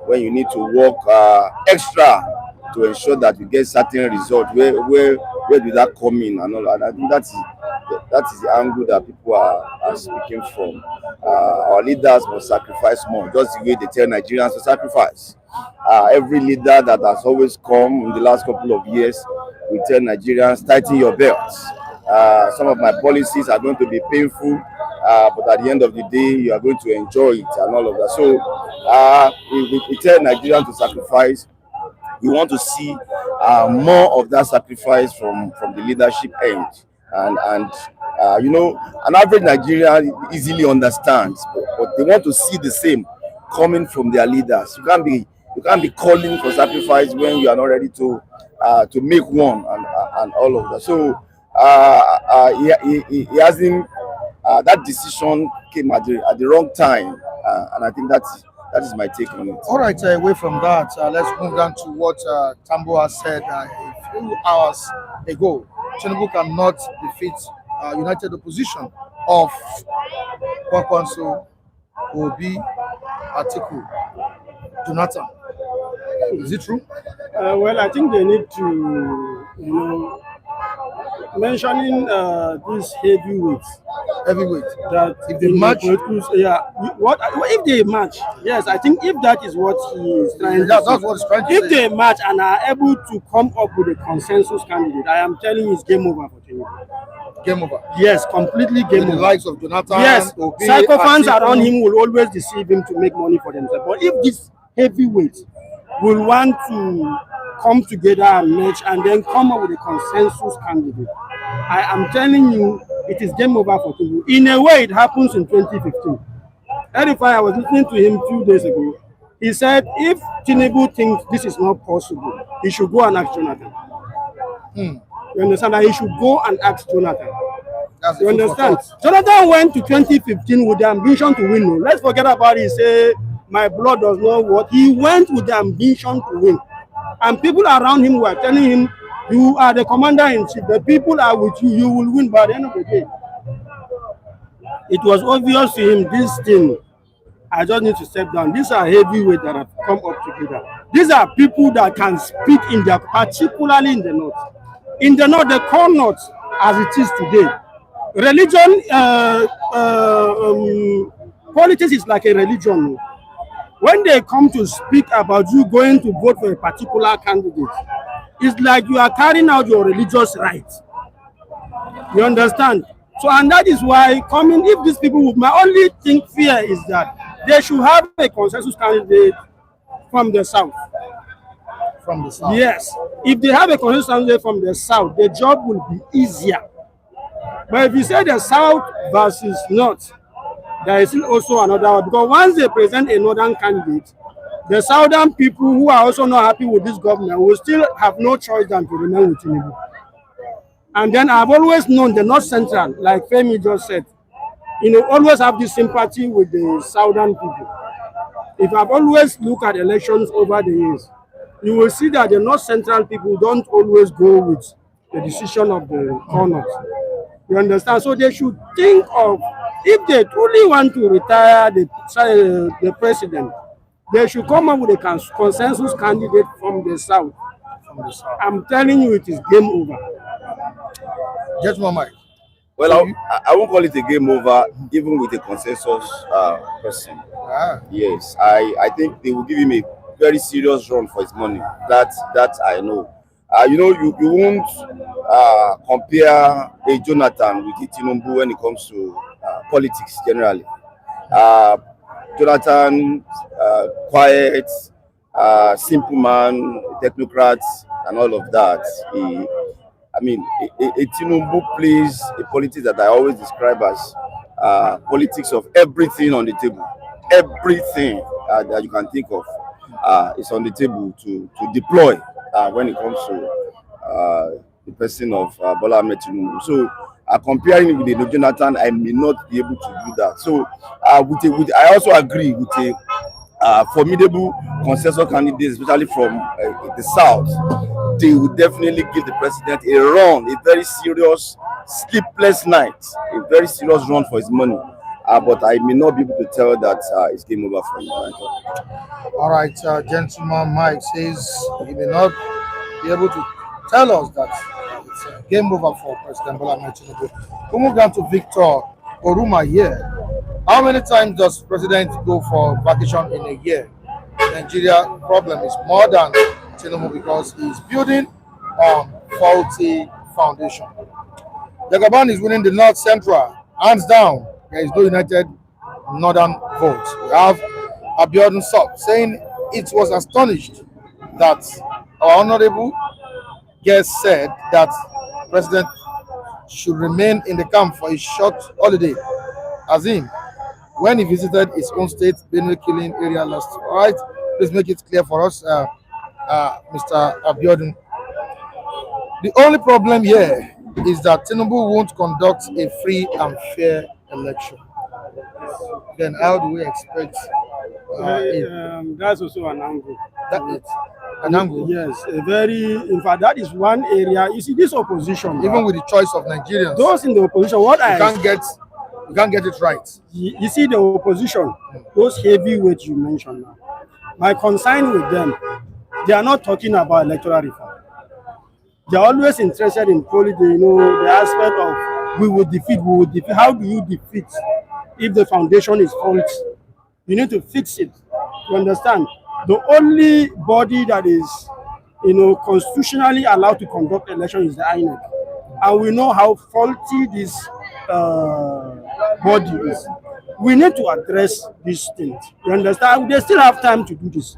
When you need to work extra to ensure that you get certain results, where do that come in and all? And I think that is the angle that people are speaking from. Our leaders must sacrifice more, just the way they tell Nigerians to sacrifice. Every leader that has always come in the last couple of years, we tell Nigerians, tighten your belts. Some of my policies are going to be painful, but at the end of the day, you are going to enjoy it and all of that. So we tell Nigerians to sacrifice. We want to see more of that sacrifice from the leadership end. And you know, an average Nigerian easily understands, but they want to see the same coming from their leaders. You can't be calling for sacrifice when you are not ready to make one and all of that. So he hasn't. That decision came at the wrong time, and I think that is my take on it. All right, away from that, let's move down to what Tambuwal said a few hours ago. Tinubu cannot defeat united opposition of Kwakwanso, Obi, Atiku, Jonathan. Is it true? Well, I think they need to, mentioning these heavyweights. That if they match, what if they match? Yes, I think if that is what he is trying to that's what he's trying to say. If they match and are able to come up with a consensus candidate, I am telling you, it's game over for Tinubu. Game over. Yes, completely game over. The likes of Jonathan. Yes, Obi, sycophants around him will always deceive him to make money for themselves. But if this heavyweight will want to come together and match and then come up with a consensus candidate, I am telling you, it is game over for Tinubu. In a way, it happens in 2015. I was listening to him 2 days ago. He said, if Tinubu thinks this is not possible, he should go and ask Jonathan. You understand that he should go and ask Jonathan? You understand? Jonathan went to 2015 with the ambition to win. Let's forget about it. Say, my blood does not what. He went with the ambition to win. And people around him were telling him, you are the commander-in-chief. The people are with you. You will win by the end of the day. It was obvious to him, this thing, I just need to step down. These are heavyweights that have come up together. These are people that can speak in their, particularly in the north. In the north, the core north, as it is today, religion, politics is like a religion. When they come to speak about you going to vote for a particular candidate, it's like you are carrying out your religious rights. You understand? So, and that is why coming, if these people would, my only fear is that they should have a consensus candidate from the south. From the south? Yes. If they have a consensus candidate from the south, the job will be easier. But if you say the south versus north, there is also another one. Because once they present a northern candidate, the southern people who are also not happy with this government will still have no choice than to remain with Tinubu. And then I've always known the North Central, like Femi just said, always have this sympathy with the southern people. If I've always looked at elections over the years, you will see that the North Central people don't always go with the decision of the corners. You understand? So they should think of, if they truly want to retire the president, they should come up with a consensus candidate from the south. I'm telling you, it is game over. Just one mic. Well, I won't call it a game over, even with a consensus person. Yes, I think they will give him a very serious run for his money. That I know. You won't compare a Jonathan with a Tinubu when it comes to politics generally. Uh, Jonathan, quiet, simple man, technocrat, and all of that. A Tinubu plays a politics that I always describe as politics of everything on the table. Everything that you can think of is on the table to deploy when it comes to the person of Bola Tinubu. So comparing it with the Jonathan, I may not be able to do that. So I also agree with a formidable consensus candidate, especially from the south. They will definitely give the president a run, a very serious, sleepless night, a very serious run for his money. But I may not be able to tell that it's game over for him. All right, gentleman Mike says he may not be able to tell us that it's a game over for President Bola Tinubu. We move down to Victor Oruma here. How many times does President go for vacation in a year? Nigeria problem is more than Tinubu because he's building on faulty foundation. Jagaban is winning the North Central, hands down. There is no united northern vote. We have Abiodun Sop saying it was astonished that our honorable guest said that President should remain in the camp for a short holiday, as in when he visited his own state, Benue killing area last. All right, please make it clear for us, Mr. Abiodun. The only problem here is that Tinubu won't conduct a free and fair election. Then how do we expect that's also an angle. An angle? Yes, in fact, that is one area. You see, this opposition, Even with the choice of Nigerians, those in the opposition, you can't get it right. You see, the opposition, those heavyweights you mentioned now, my concern with them, they are not talking about electoral reform. They are always interested in the aspect of we will defeat. How do you defeat if the foundation is faulty? You need to fix it. You understand? The only body that is, constitutionally allowed to conduct election is the INEC. And we know how faulty this body is. We need to address these things. You understand? They still have time to do this.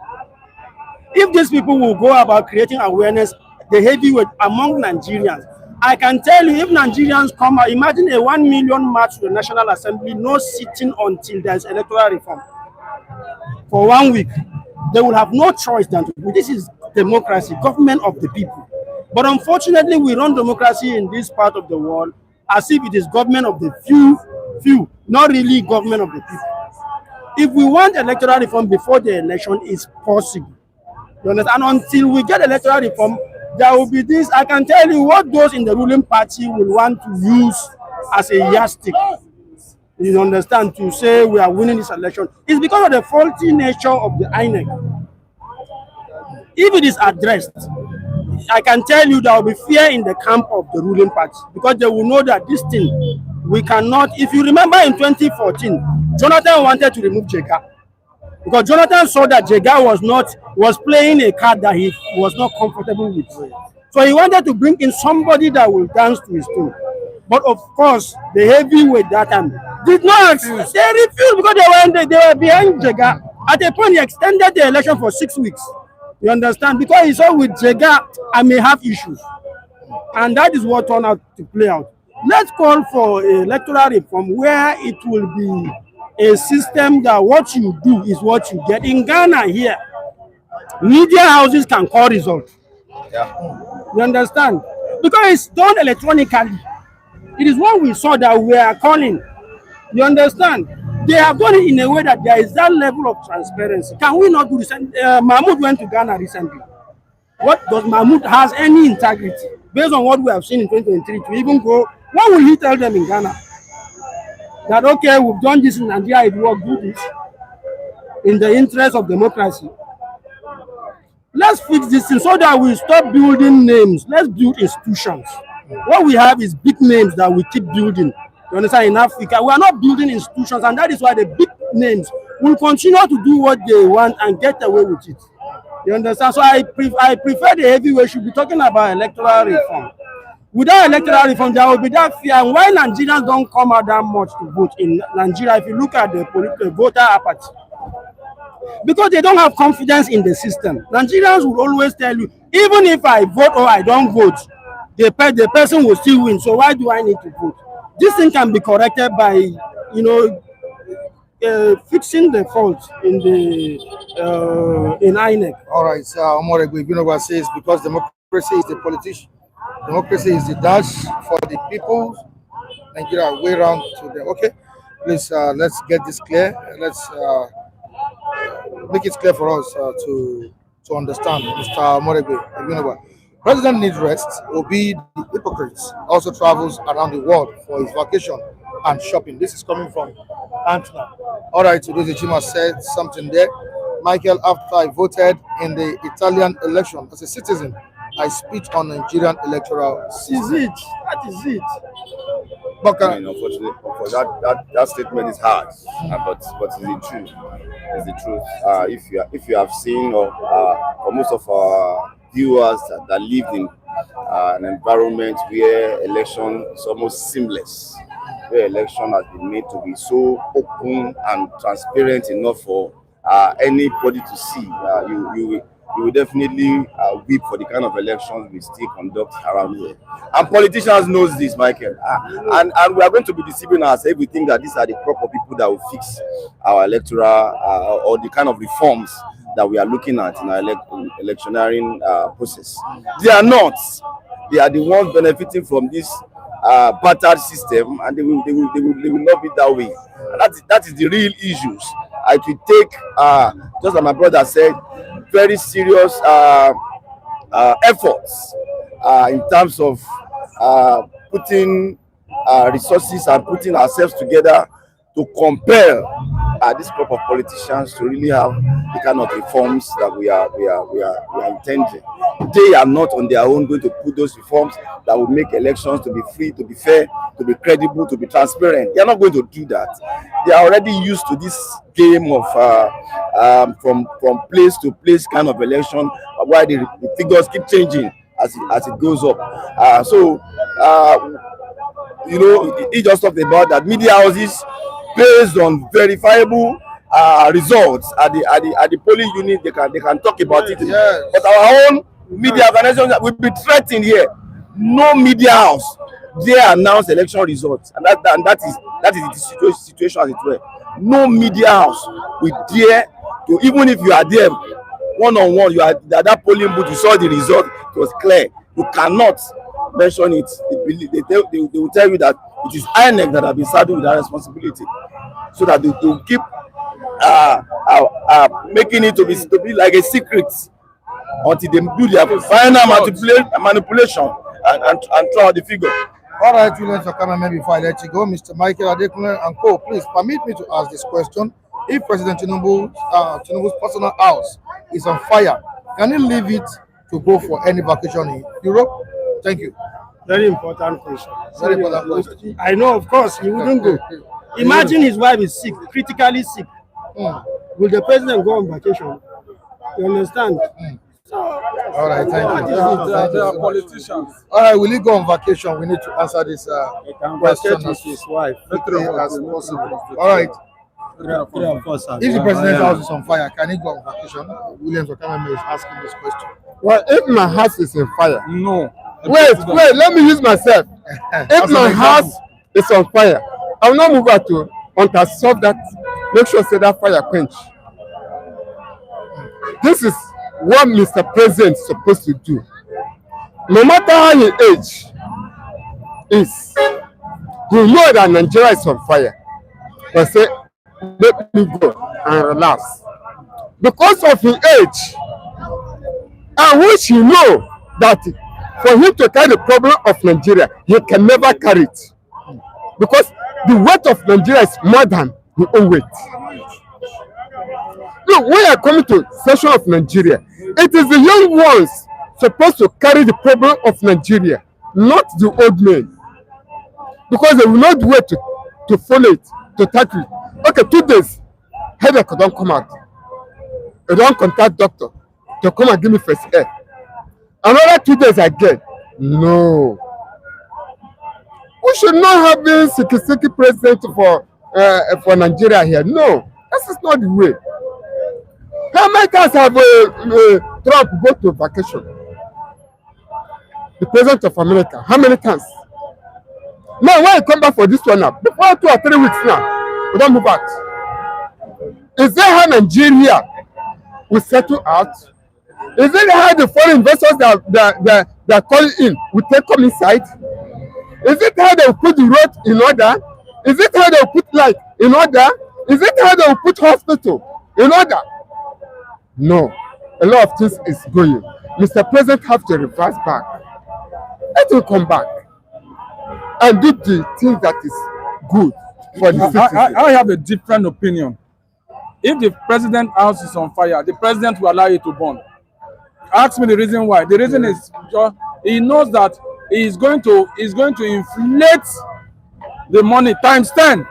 If these people will go about creating awareness, the heavyweight among Nigerians, I can tell you, if Nigerians come out, imagine a 1 million march to the National Assembly, no sitting until there's electoral reform. For 1 week, they will have no choice than to do. This is democracy, government of the people. But unfortunately, we run democracy in this part of the world as if it is government of the few, not really government of the people. If we want electoral reform before the election, it's possible. You understand? And until we get electoral reform, there will be this. I can tell you what those in the ruling party will want to use as a yardstick. You understand, to say we are winning this election. It's because of the faulty nature of the INEC. If it is addressed, I can tell you there will be fear in the camp of the ruling party, because they will know that this thing, we cannot. If you remember in 2014, Jonathan wanted to remove Jega, because Jonathan saw that Jega was playing a card that he was not comfortable with. So he wanted to bring in somebody that will dance to his tune. But of course, the heavyweight that time did not. They refused because they were behind Jega. At a point, he extended the election for 6 weeks. You understand? Because he saw with Jega, I may have issues. And that is what turned out to play out. Let's call for electoral reform where it will be a system that what you do is what you get. In Ghana here, media houses can call results. Yeah. You understand? Because it's done electronically. It is what we saw that we are calling. You understand? They have done it in a way that there is that level of transparency. Can we not do this? Mahmoud went to Ghana recently. What does Mahmoud has any integrity? Based on what we have seen in 2023, to even go, what will he tell them in Ghana? That, okay, we've done this in Nigeria, it will do this in the interest of democracy. Let's fix this thing so that we stop building names. Let's build institutions. What we have is big names that we keep building. You understand? In Africa, we are not building institutions, and that is why the big names will continue to do what they want and get away with it. You understand? So I prefer the heavyweight should be talking about electoral reform. Without electoral reform, there will be that fear. And why Nigerians don't come out that much to vote in Nigeria, if you look at the voter apathy, because they don't have confidence in the system. Nigerians will always tell you, even if I vote or I don't vote, the person will still win. So why do I need to vote? This thing can be corrected by, fixing the fault in INEC. All right, so Omoregbe Ibinoba says because democracy is the politician, democracy is the dash for the people. Nigeria way round to them. Okay, please let's get this clear. Let's make it clear for us to understand, Mr. Omoregbe Ibinoba. President needs rest. Obi the hypocrites also travels around the world for his vacation and shopping. This is coming from Antna. All right, today Chima said something there. Michael, after I voted in the Italian election as a citizen, I speak on Nigerian electoral system. That is it. But I mean, unfortunately, that statement is hard, but it's the truth. It's the truth. If you have seen, or most of our viewers that live in an environment where election is almost seamless, where election has been made to be so open and transparent enough for anybody to see, you will definitely weep for the kind of elections we still conduct around here. And politicians knows this, Michael. And we are going to be deceiving ourselves if we think that these are the proper people that will fix our electoral or the kind of reforms that we are looking at in our electioneering process. They are not. They are the ones benefiting from this battered system, and they will not be that way. And that is the real issues. I will take, just like my brother said, very serious efforts in terms of putting resources and putting ourselves together to compel this group of politicians to really have the kind of reforms that we are intending. They are not on their own going to put those reforms that will make elections to be free, to be fair, to be credible, to be transparent. They are not going to do that. They are already used to this game of from place to place kind of election, why the figures keep changing as it goes up. He just talked about that media houses based on verifiable results at the polling unit. They can talk about it. Yes. But our own media organizations will be threatened here. No media house dare announce election results, and that is the situation as it were. No media house will dare to, even if you are there one on one, you are at that polling booth, you saw the result, it was clear. You cannot mention it. They will tell you that it is INEC that have been saddled with that responsibility, so that they will keep making it to be like a secret until they do their final manipulation and throw out the figure. all right, Julian Sakama, before I let you go, Mr. Michael Adekunle and Co., please permit me to ask this question. If President Tinubu's personal house is on fire, can he leave it to go for any vacation in Europe? Thank you. Very important question. Very important question. I know, of course, he wouldn't go. Imagine his wife is sick, critically sick. Will the president go on vacation? You understand? So, all right, thank you. They are politicians. All right, will he go on vacation? We need to answer this question as his wife. quickly as possible. All right. If the president's house is on fire, can he go on vacation? Williams Okamame is asking this question. Well, if my house is on fire, No. wait, let me use myself. If my house is on fire, I will not move out to until I solve that, make sure say that fire quench. This is what Mr. President is supposed to do. No matter how his age is, he know that Nigeria is on fire. But say, let me go and relax. Because of his age, and which he know that for him to carry the problem of Nigeria, he can never carry it. Because the weight of Nigeria is more than his own weight. Look, when you are coming to session of Nigeria, it is the young ones supposed to carry the problem of Nigeria, not the old men. Because they will not wait to follow it, to tackle it. Okay, 2 days. headache don't come out. You don't contact doctor to come and give me first aid. Another 2 days again. No. We should not have been security president for Nigeria here. No, this is not the way. How many times have Trump go to vacation? The president of America. How many times? Now, when you come back for this one now, before 2 or 3 weeks now, we don't move out. Is that how Nigeria will settle out? Is it how the foreign investors that call in will come inside? Is it how they will put the road in order? Is it how they will put light in order? Is it how they will put hospital in order? No. A lot of things is going. Mr. President have to reverse back. Let him come back and do the thing that is good for the citizens. I have a different opinion. If the president house is on fire, the president will allow it to burn. Ask me the reason why. The reason is he knows that he's going to inflate the money times 10.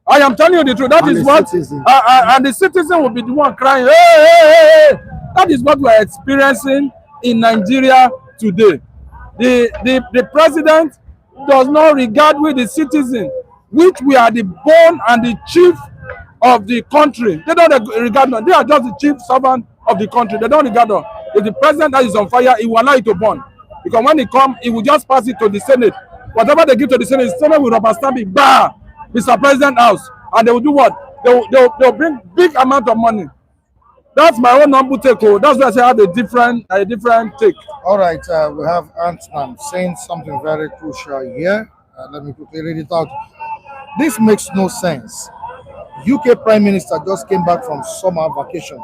I am telling you the truth. That is what, and the citizen will be the one crying. Hey, hey, hey. That is what we are experiencing in Nigeria today. The president does not regard with the citizen, which we are the bone and the chief of the country. They don't regard them. They are just the chief servant of the country. They don't regard them. If the president that is on fire, he will allow it to burn. Because when he comes, he will just pass it to the Senate. Whatever they give to the Senate will rubber stamp it. Bah! Mr. President House. And they will do what? They'll bring big amount of money. That's my own humble take. That's why I say I have a different take. All right, we have Ant-Man saying something very crucial here. Let me quickly read it out. This makes no sense. UK Prime Minister just came back from summer vacation.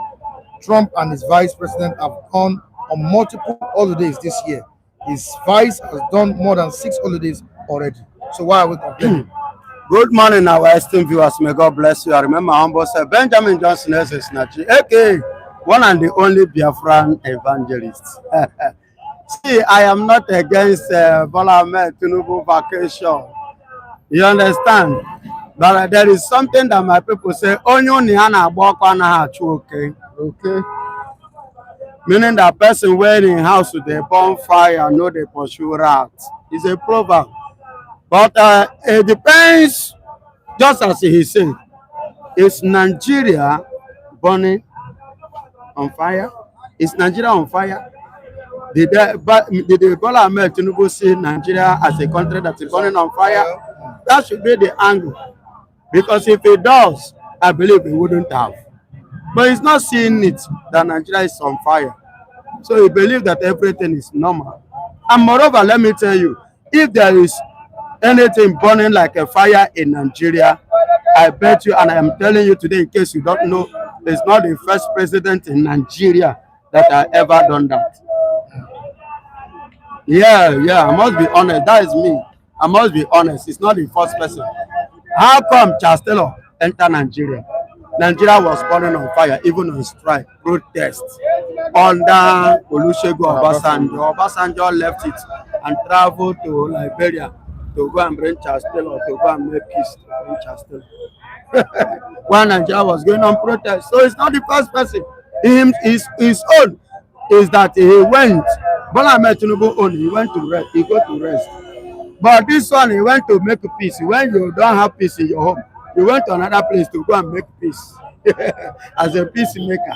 Trump and his vice president have gone on multiple holidays this year. His vice has done more than 6 holidays already. So why are we complaining? Good morning, our esteemed viewers. May God bless you. I remember my humble self, Benjamin Johnson Snachi, aka one and the only Biafran evangelist. See, I am not against Bola Tinubu vacation. You understand? But there is something that my people say, okay. Meaning that person wearing house with a bonfire, no they pursue rats. It's a proverb. But it depends, just as he said, is Nigeria burning on fire? Is Nigeria on fire? Did Bola Ahmed Tinubu see Nigeria as a country that is burning on fire? That should be the angle. Because if it does, I believe it wouldn't have. But he's not seeing it, that Nigeria is on fire. So he believes that everything is normal. And moreover, let me tell you, if there is anything burning like a fire in Nigeria, I bet you, and I am telling you today, in case you don't know, it's not the first president in Nigeria that has ever done that. Yeah, I must be honest. That is me. I must be honest. It's not the first person. How come Charles Taylor entered Nigeria? Nigeria was burning on fire, even on strike, protest. Under Olusegun Obasanjo, Obasanjo left it and traveled to Liberia to go and bring Charles Taylor, to go and make peace, to bring Charles Taylor. While Nigeria was going on protest. So it's not the first person. His own is that he went, Bola Ahmed Tinubu own, he went to rest, he got to rest. But this one, he went to make peace. When you don't have peace in your home, you went to another place to go and make peace as a peacemaker.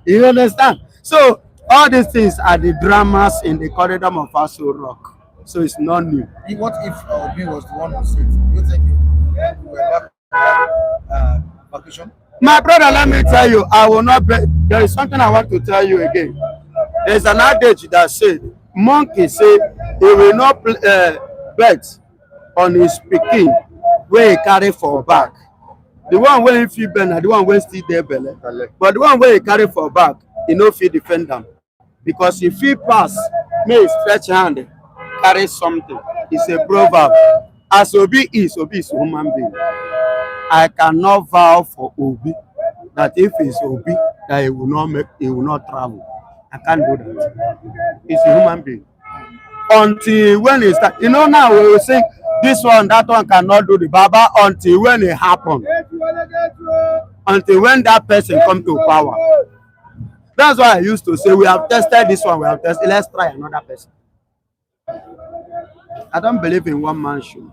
You understand? So all these things are the dramas in the corridor of Aso Rock. So it's not new. What if Obi was the one who said, you think we were back vacation? My brother, let me tell you, I will not bet. There is something I want to tell you again. There's an adage that said, monkey say he will not bet on his pikin where he carry for back. The one where he feel better, the one where still there belly. But the one where he carry for back, he no fit defend them. Because if he pass, may stretch hand, carry something. It's a proverb. As Obi is a human being. I cannot vow for Obi that if it's Obi, that he will not travel. I can't do that. He's a human being. Until when it start, now we will say this one, that one cannot do the Baba until when it happens. until when that person come to power. That's why I used to say we have tested this one, we have tested, let's try another person. I don't believe in one man show.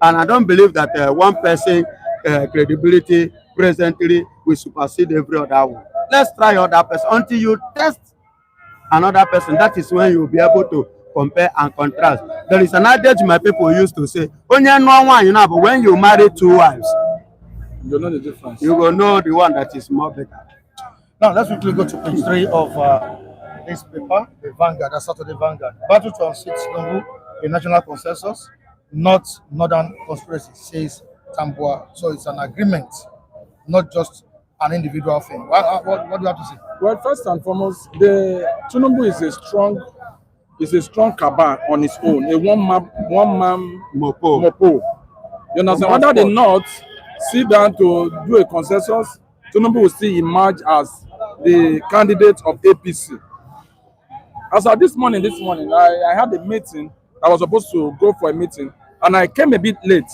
And I don't believe that one person credibility presently will supersede every other one. Let's try other person until you test another person. That is when you will be able to compare and contrast. There is an adage my people used to say, only know one, you know, but when you marry two wives, You know the difference. you will know the one that is more better. Now let's quickly go to page 3 of this paper, the Vanguard, the Saturday Vanguard. Battle to unseat Tinubu, a national consensus, not northern conspiracy, says Tambuwal. So it's an agreement, not just an individual thing. What do you have to say? Well, first and foremost, the Tinubu is a strong cabal on its own, a one man mopo. You understand? Under the North sit down to do a consensus, Tinubu will still emerge as the candidate of APC. As of this morning, I had a meeting. I was supposed to go for a meeting, and I came a bit late.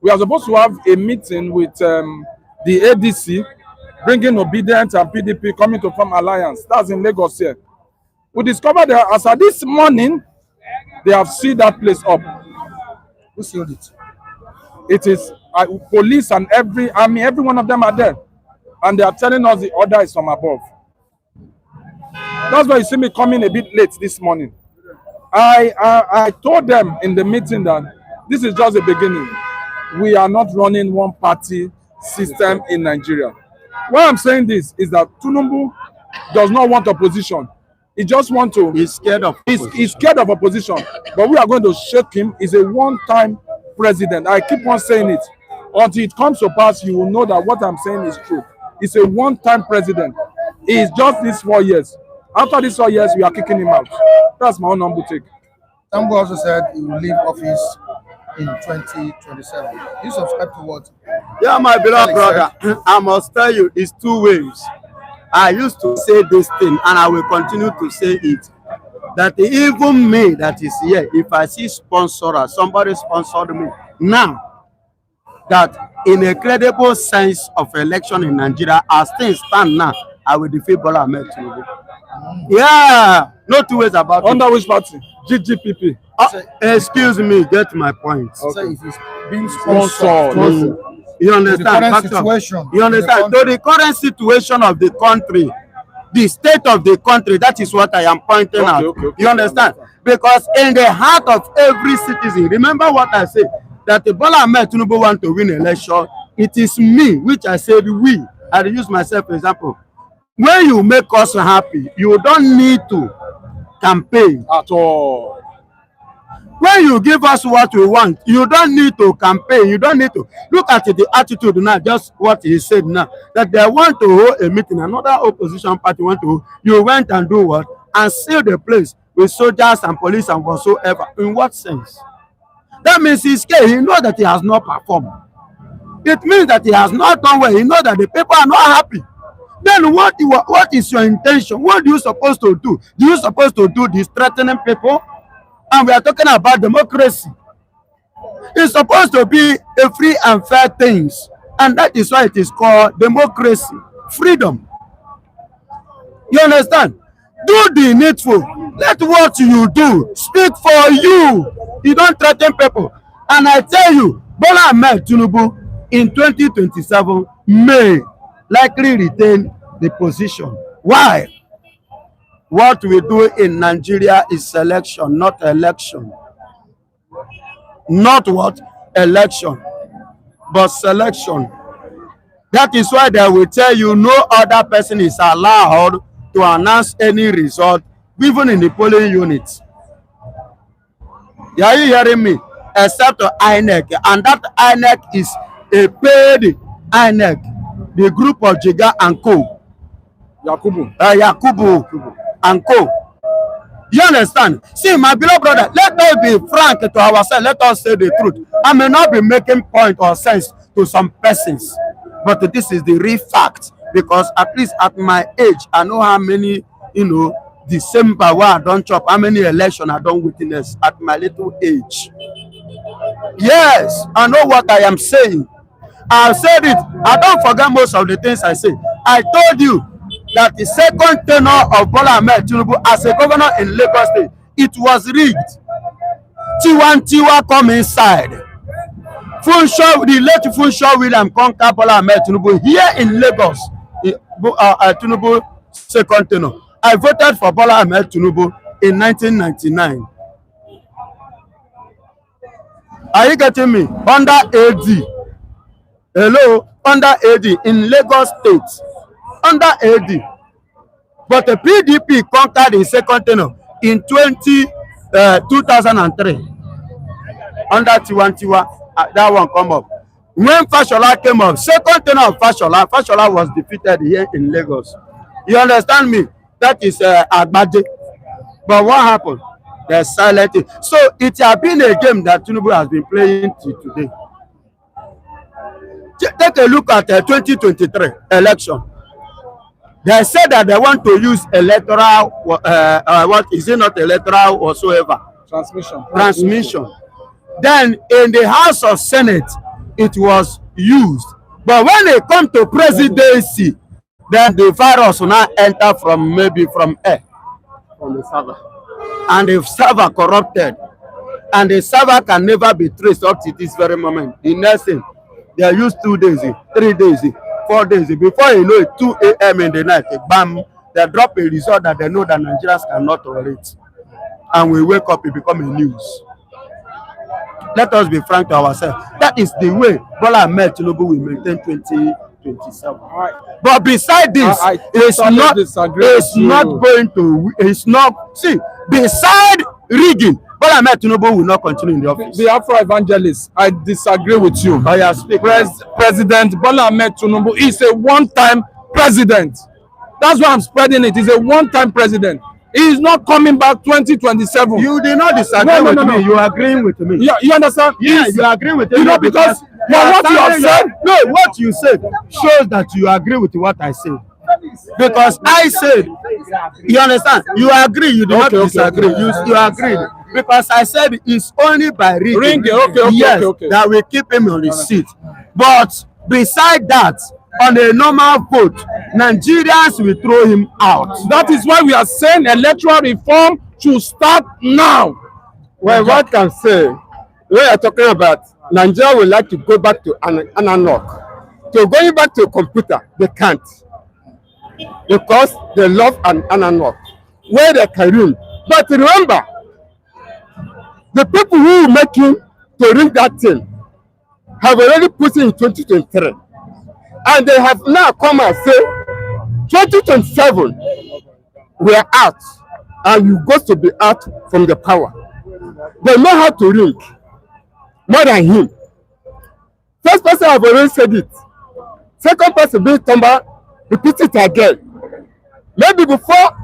We are supposed to have a meeting with the ADC, bringing Obedient and PDP coming to form alliance. That's in Lagos here. We discovered that as of this morning, they have sealed that place up. Who sealed it? It is police and every army, every one of them are there. And they are telling us the order is from above. That's why you see me coming a bit late this morning. I told them in the meeting that this is just the beginning. We are not running one party system in Nigeria. Why I'm saying this is that Tinubu does not want opposition. He just wants to. He's scared of opposition. He's scared of opposition. But we are going to shake him. He's a one-time president. I keep on saying it. Until it comes to pass, you will know that what I'm saying is true. He's a one-time president. He is just these 4 years. After these 4 years, we are kicking him out. That's my own humble take. Tambo also said he will leave office in 2027. You subscribe to what? Yeah, my beloved brother, I must tell you, it's two ways. I used to say this thing, and I will continue to say it. That even me that is here, if I see sponsor, somebody sponsored me now, that in a credible sense of election in Nigeria, as things stand now, I will defeat Bola Tinubu. Yeah, no two ways about it. Under which party? GGPP. Excuse me, get my point. Okay. So if he's being Sponsored. You understand? The current situation. You understand? To the current situation of the country, the state of the country, that is what I am pointing out. Okay. You understand? Because in the heart of every citizen, remember what I said, that the Bola Tinubu want to win election, it is me, which I said we. I use myself for example. When you make us happy, you don't need to campaign At all. When you give us what we want, you don't need to campaign. You don't need to look at the attitude now, just what he said now, that they want to hold a meeting, another opposition party want to hold. You went and do what? And seal the place with soldiers and police and whatsoever. In what sense? That means he's scared. He knows that he has not performed. It means that he has not done well. He knows that the people are not happy. Then what is your intention? What are you supposed to do? Do you supposed to do this, threatening people? And we are talking about democracy. It's supposed to be a free and fair things. And that is why it is called democracy. Freedom. You understand? Do the needful. Let what you do speak for you. You don't threaten people. And I tell you, Bola Tinubu in 2027 may likely retain the position. Why? What we do in Nigeria is selection, not election. Not what? Election, but selection. That is why they will tell you no other person is allowed to announce any result, even in the polling units. Are you hearing me? Except INEC, and that INEC is a paid INEC, the group of Jiga and Co. Yakubu and Co. You understand? See, my beloved brother, let us be frank to ourselves. Let us say the truth. I may not be making point or sense to some persons, but this is the real fact. Because at least at my age, I know how many, December where I don't chop, how many elections I don't witness at my little age. Yes, I know what I am saying. I've said it. I don't forget most of the things I say. I told you that the second tenure of Bola Ahmed Tinubu as a governor in Lagos State, it was rigged. Tiwa come inside. The late Funshaw William conquer Bola Ahmed Tinubu here in Lagos. Tinubu second tenure. I voted for Bola Ahmed Tinubu in 1999. Are you getting me? Under AD. Hello? Under AD in Lagos State. Under AD. But the PDP conquered the second tenure in 2003. Under Tiwa, that one come up. When Fashola came up, second tenure of Fashola was defeated here in Lagos. You understand me? That is Agbaje. But what happened? They're silent. So it has been a game that Tinubu has been playing till today. Take a look at the 2023 election. They said that they want to use electoral, what is it, not electoral whatsoever? Transmission. Then in the House of Senate, it was used. But when they come to presidency, then the virus will now enter from air. From the server. And the server corrupted. And the server can never be traced up to this very moment. The next thing, they use 2 days, 3 days, 4 days. Before you know it, 2 a.m. in the night, bam, they drop a result that they know that Nigerians cannot tolerate. And we wake up, it become a news. Let us be frank to ourselves. That is the way Bola Ahmed Tinubu will maintain 2027. Right. But beside this, it's not. See, beside rigging, Bola Ahmed Tinubu will not continue in the office. The Afro-evangelist, I disagree with you. Oh, yeah, speak. President Bola Ahmed Tinubu is a one-time president. That's why I'm spreading it. He's a one-time president. He is not coming back 2027. You did not disagree with me. You are agreeing with me. Yeah, you understand? Yes, you agree with me. You know, because what you have said. No, what you said shows that you agree with what I said. Because I said, you understand? You agree. You do not disagree. You agreed. Because I said it's only by reading that we keep him on the seat. But beside that, on a normal vote, Nigerians will throw him out. That is why we are saying electoral reform should start now. Well, what can say, we are talking about Nigeria would like to go back to analog. So going back to a computer, they can't. Because they love an analog, where they can rule. But remember, the people who will make him to ring that thing have already put it in 2023. And they have now come and say 2027 we are out and you got to be out from the power. They know how to ring more than him. First person have already said it. Second person being Tomba, repeat it again. Maybe before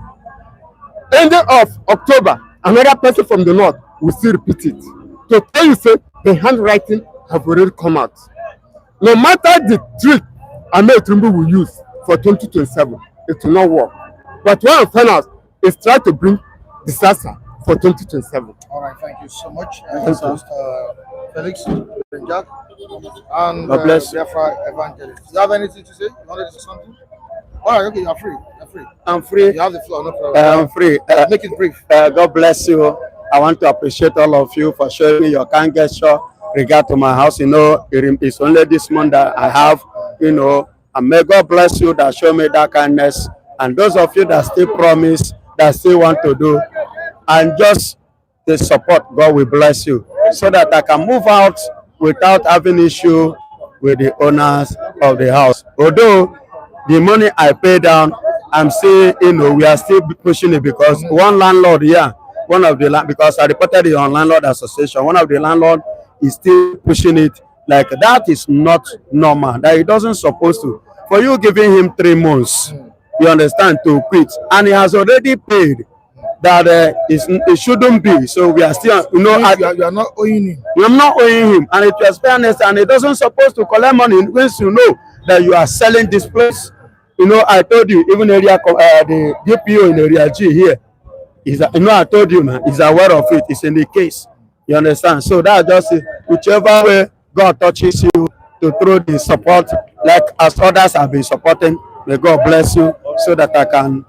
ending of October, another person from the north will still repeat it. To tell you say the handwriting have already come out. No matter the trick Ahmed Tinubu will use for 2027, it will not work. But what I'm finding out is try to bring disaster for 2027. All right, thank you so much. Felix, Jack, and God bless you. Evangelist. Do you have anything to say? You wanted to say something? All right, okay, you're free. You're free. I'm free. You have the floor, no problem. I'm free. Make it brief. God bless you. I want to appreciate all of you for showing me your kind gesture regard to my house. You know, it's only this month that I have, you know, and may God bless you that show me that kindness. And those of you that still promise, that still want to do, and just the support, God will bless you, so that I can move out without having issue with the owners of the house. Although the money I pay down, I'm still, you know, we are still pushing it because one landlord here, because I reported it on Landlord Association, one of the landlord is still pushing it. Like that is not normal. That he doesn't supposed to. For you giving him 3 months, you understand, to quit, and he has already paid. That it shouldn't be. So we are still, you know, you are not owing him. I'm not owing him, and it was fairness, and he doesn't supposed to collect money once you know that you are selling this place. You know, I told you, even area the DPO in area G here is, you know, I told you now, he's aware of it. It's in the case. You understand? So that just whichever way God touches you, to throw the support like as others have been supporting. May God bless you so that I can,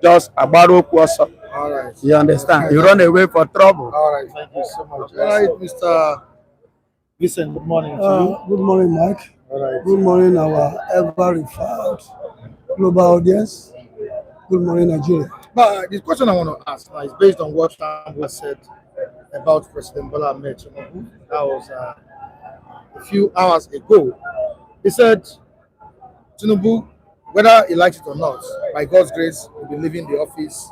just abaro kwasa. All right. You understand? You run away for trouble. All right. Thank you so much. All right, Mr. Vincent. Good morning to you. Good morning, Mike. All right. Good morning, our ever-referred global audience. Good morning, Nigeria. But the question I want to ask now is based on what Tambuwal said about President Bola Tinubu. That was a few hours ago. He said Tinubu, whether he likes it or not, by God's grace, will be leaving the office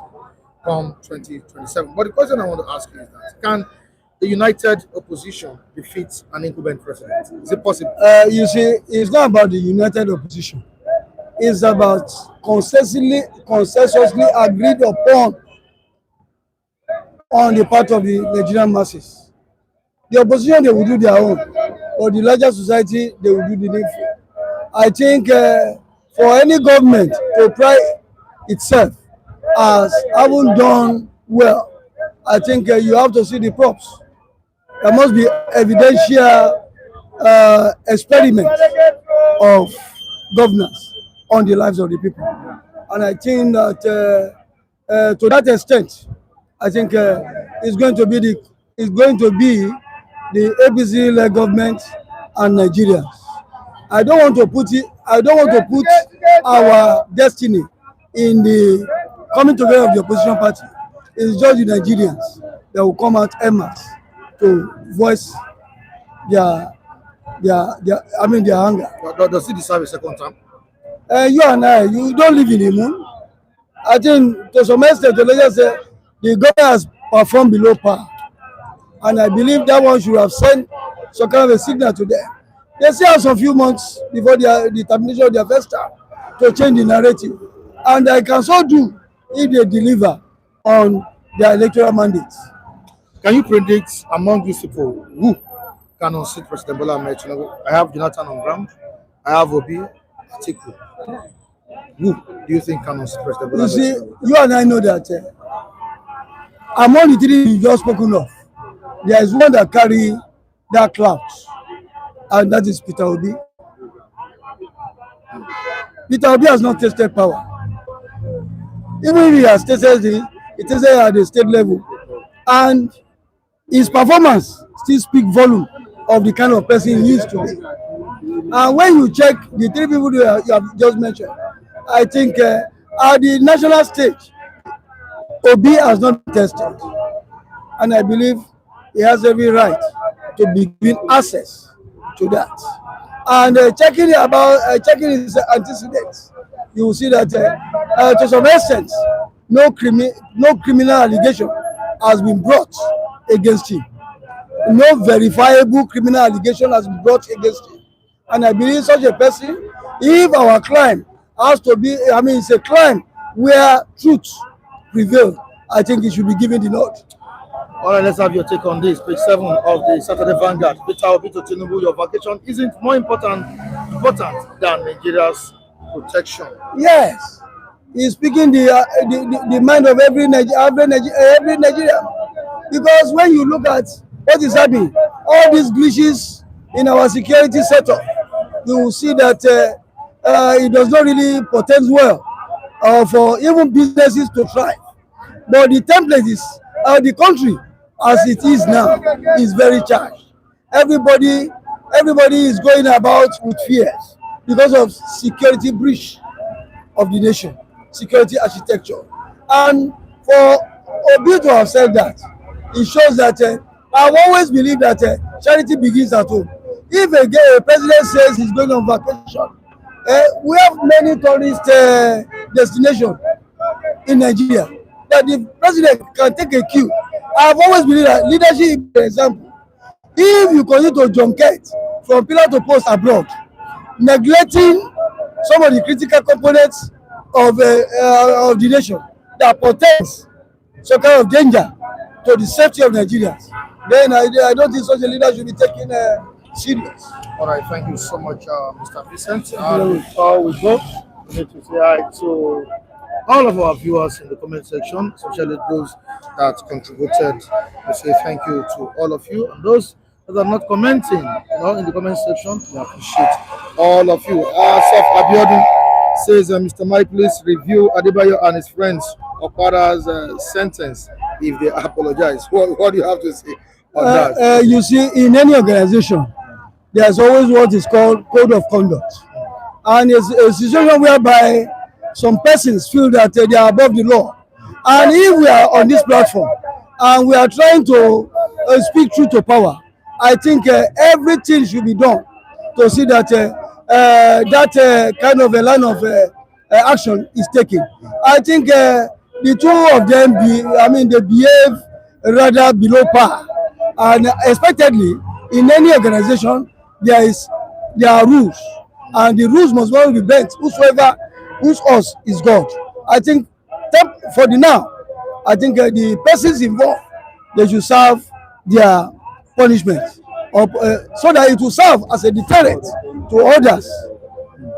come 2027. But the question I want to ask you is that can the united opposition defeat an incumbent president? Is it possible? You see, it's not about the united opposition. It's about consensually agreed upon on the part of the Nigerian masses. The opposition, they will do their own, or the larger society, they will do the needful. I think for any government to pride itself as having done well, I think you have to see the props. There must be evidential experiment of governance on the lives of the people. And I think that to that extent, I think it's going to be the APC-led government and Nigerians. I don't want to put our destiny in the coming together of the opposition party. It's just the Nigerians that will come out en masse to voice their anger. Does he deserve a second term? You and I, you don't live in the moon. I think to some extent, the government has performed below par. And I believe that one should have sent some kind of a signal to them. They still have some few months before the termination of their first term to change the narrative. And I can so do if they deliver on their electoral mandates. Can you predict among these people who can unseat President Bola Tinubu? I have Jonathan on ground. I have Obi, Atiku. Who do you think can unseat President Bola? You see, you and I know that among the three you just spoken of, there is one that carry that clout, and that is Peter Obi. Peter Obi has not tasted power. Even if he has tasted it, it is at the state level. And his performance still speaks volume of the kind of person he used to be. And when you check the three people you have just mentioned, I think at the national stage, Obi has not been tested. And I believe he has every right to be given access to that. And checking his antecedents, you will see that to some extent, no criminal allegation has been brought against him. No verifiable criminal allegation has been brought against him. And I believe such a person, if our climb has to be, it's a climb where truth prevails, I think he should be given the nod. All right, let's have your take on this. Page 7 of the Saturday Vanguard. Peter Obi to Tinubu, your vacation isn't more important than Nigeria's protection. Yes, he's speaking the mind of every Nigerian. Because when you look at what is happening, all these glitches in our security setup, you will see that it does not really portend well for even businesses to thrive. But the template is the country as it is now is very charged. Everybody is going about with fears because of security breach of the nation, security architecture. And for Obi to have said that, it shows that I've always believed that charity begins at home. If a president says he's going on vacation, we have many tourist destinations in Nigeria that the president can take a cue. I've always believed that leadership, for example, if you continue to junket from pillar to post abroad, neglecting some of the critical components of the nation that portends some kind of danger to the safety of Nigerians, then I don't think such a leader should be taken serious. All right, thank you so much, Mr. Vincent. Before we go, we need to say hi to all of our viewers in the comment section, especially those that contributed. We say thank you to all of you, and those that are not commenting, in the comment section. We appreciate all of you. Asaf Abiodun says, Mr. Mike, please review Adebayo and his friends Okpara's sentence if they apologize. What do you have to say on that? You see, in any organization, there's always what is called code of conduct. And it's a situation whereby some persons feel that they are above the law. And if we are on this platform and we are trying to speak truth to power, I think everything should be done to see that that kind of a line of action is taken. I think the two of them, they behave rather below par. And expectedly, in any organization, there are rules, and the rules must not be bent. Whose us is God. I think for the now, I think the persons involved, they should serve their punishment, so that it will serve as a deterrent to others.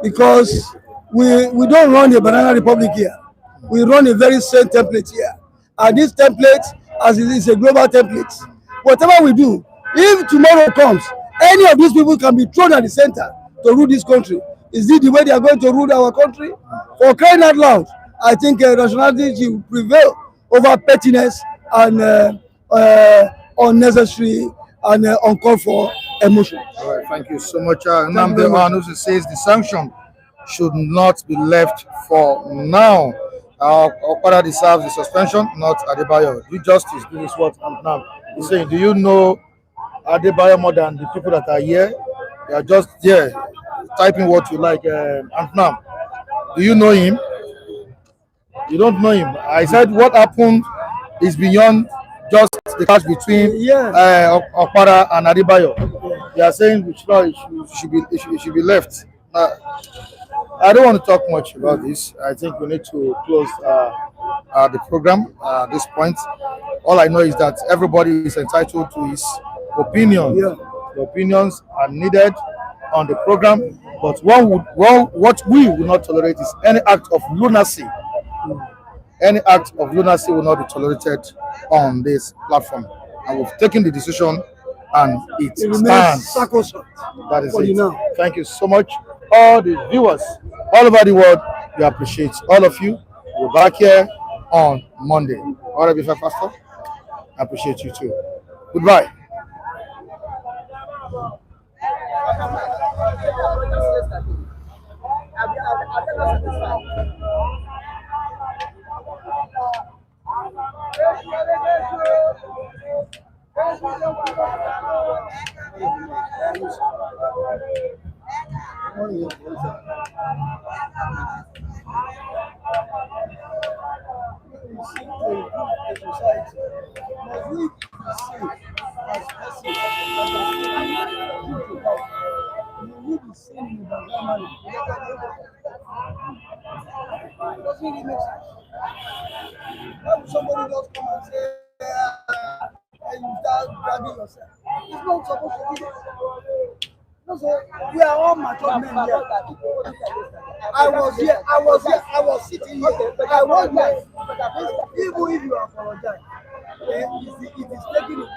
Because we don't run a banana republic here. We run a very same template here, and this template, as it is a global template, whatever we do, if tomorrow comes, any of these people can be thrown at the center to rule this country. Is it the way they are going to rule our country? For crying out loud, I think rationality will prevail over pettiness and unnecessary and uncalled for emotion. All right, thank you so much. Namde Ohanusi says the sanction should not be left for now. Okpara deserves the suspension, not Adebayo. Do justice. This is what I'm now. He's saying, do you know Adebayo more than the people that are here? They are just there typing what you like. And now, do you know him? You don't know him. I said what happened is beyond just the clash between Okpara and Adebayo. They are saying it should be left. I don't want to talk much about this. I think we need to close the program at this point. All I know is that everybody is entitled to his opinion. Yeah. The opinions are needed on the program, but what we will not tolerate is any act of lunacy. Any act of lunacy will not be tolerated on this platform. And we've taken the decision, and it stands. That is it. Now. Thank you so much, all the viewers all over the world. We appreciate all of you. We're back here on Monday. All right, before Pastor, I appreciate you too. Goodbye. Somebody just come and say, you start dragging yourself. It's not supposed to be. No, sir, we are all mature men here. I was here, I was sitting here. I was there. Even if you apologize, it is taking it.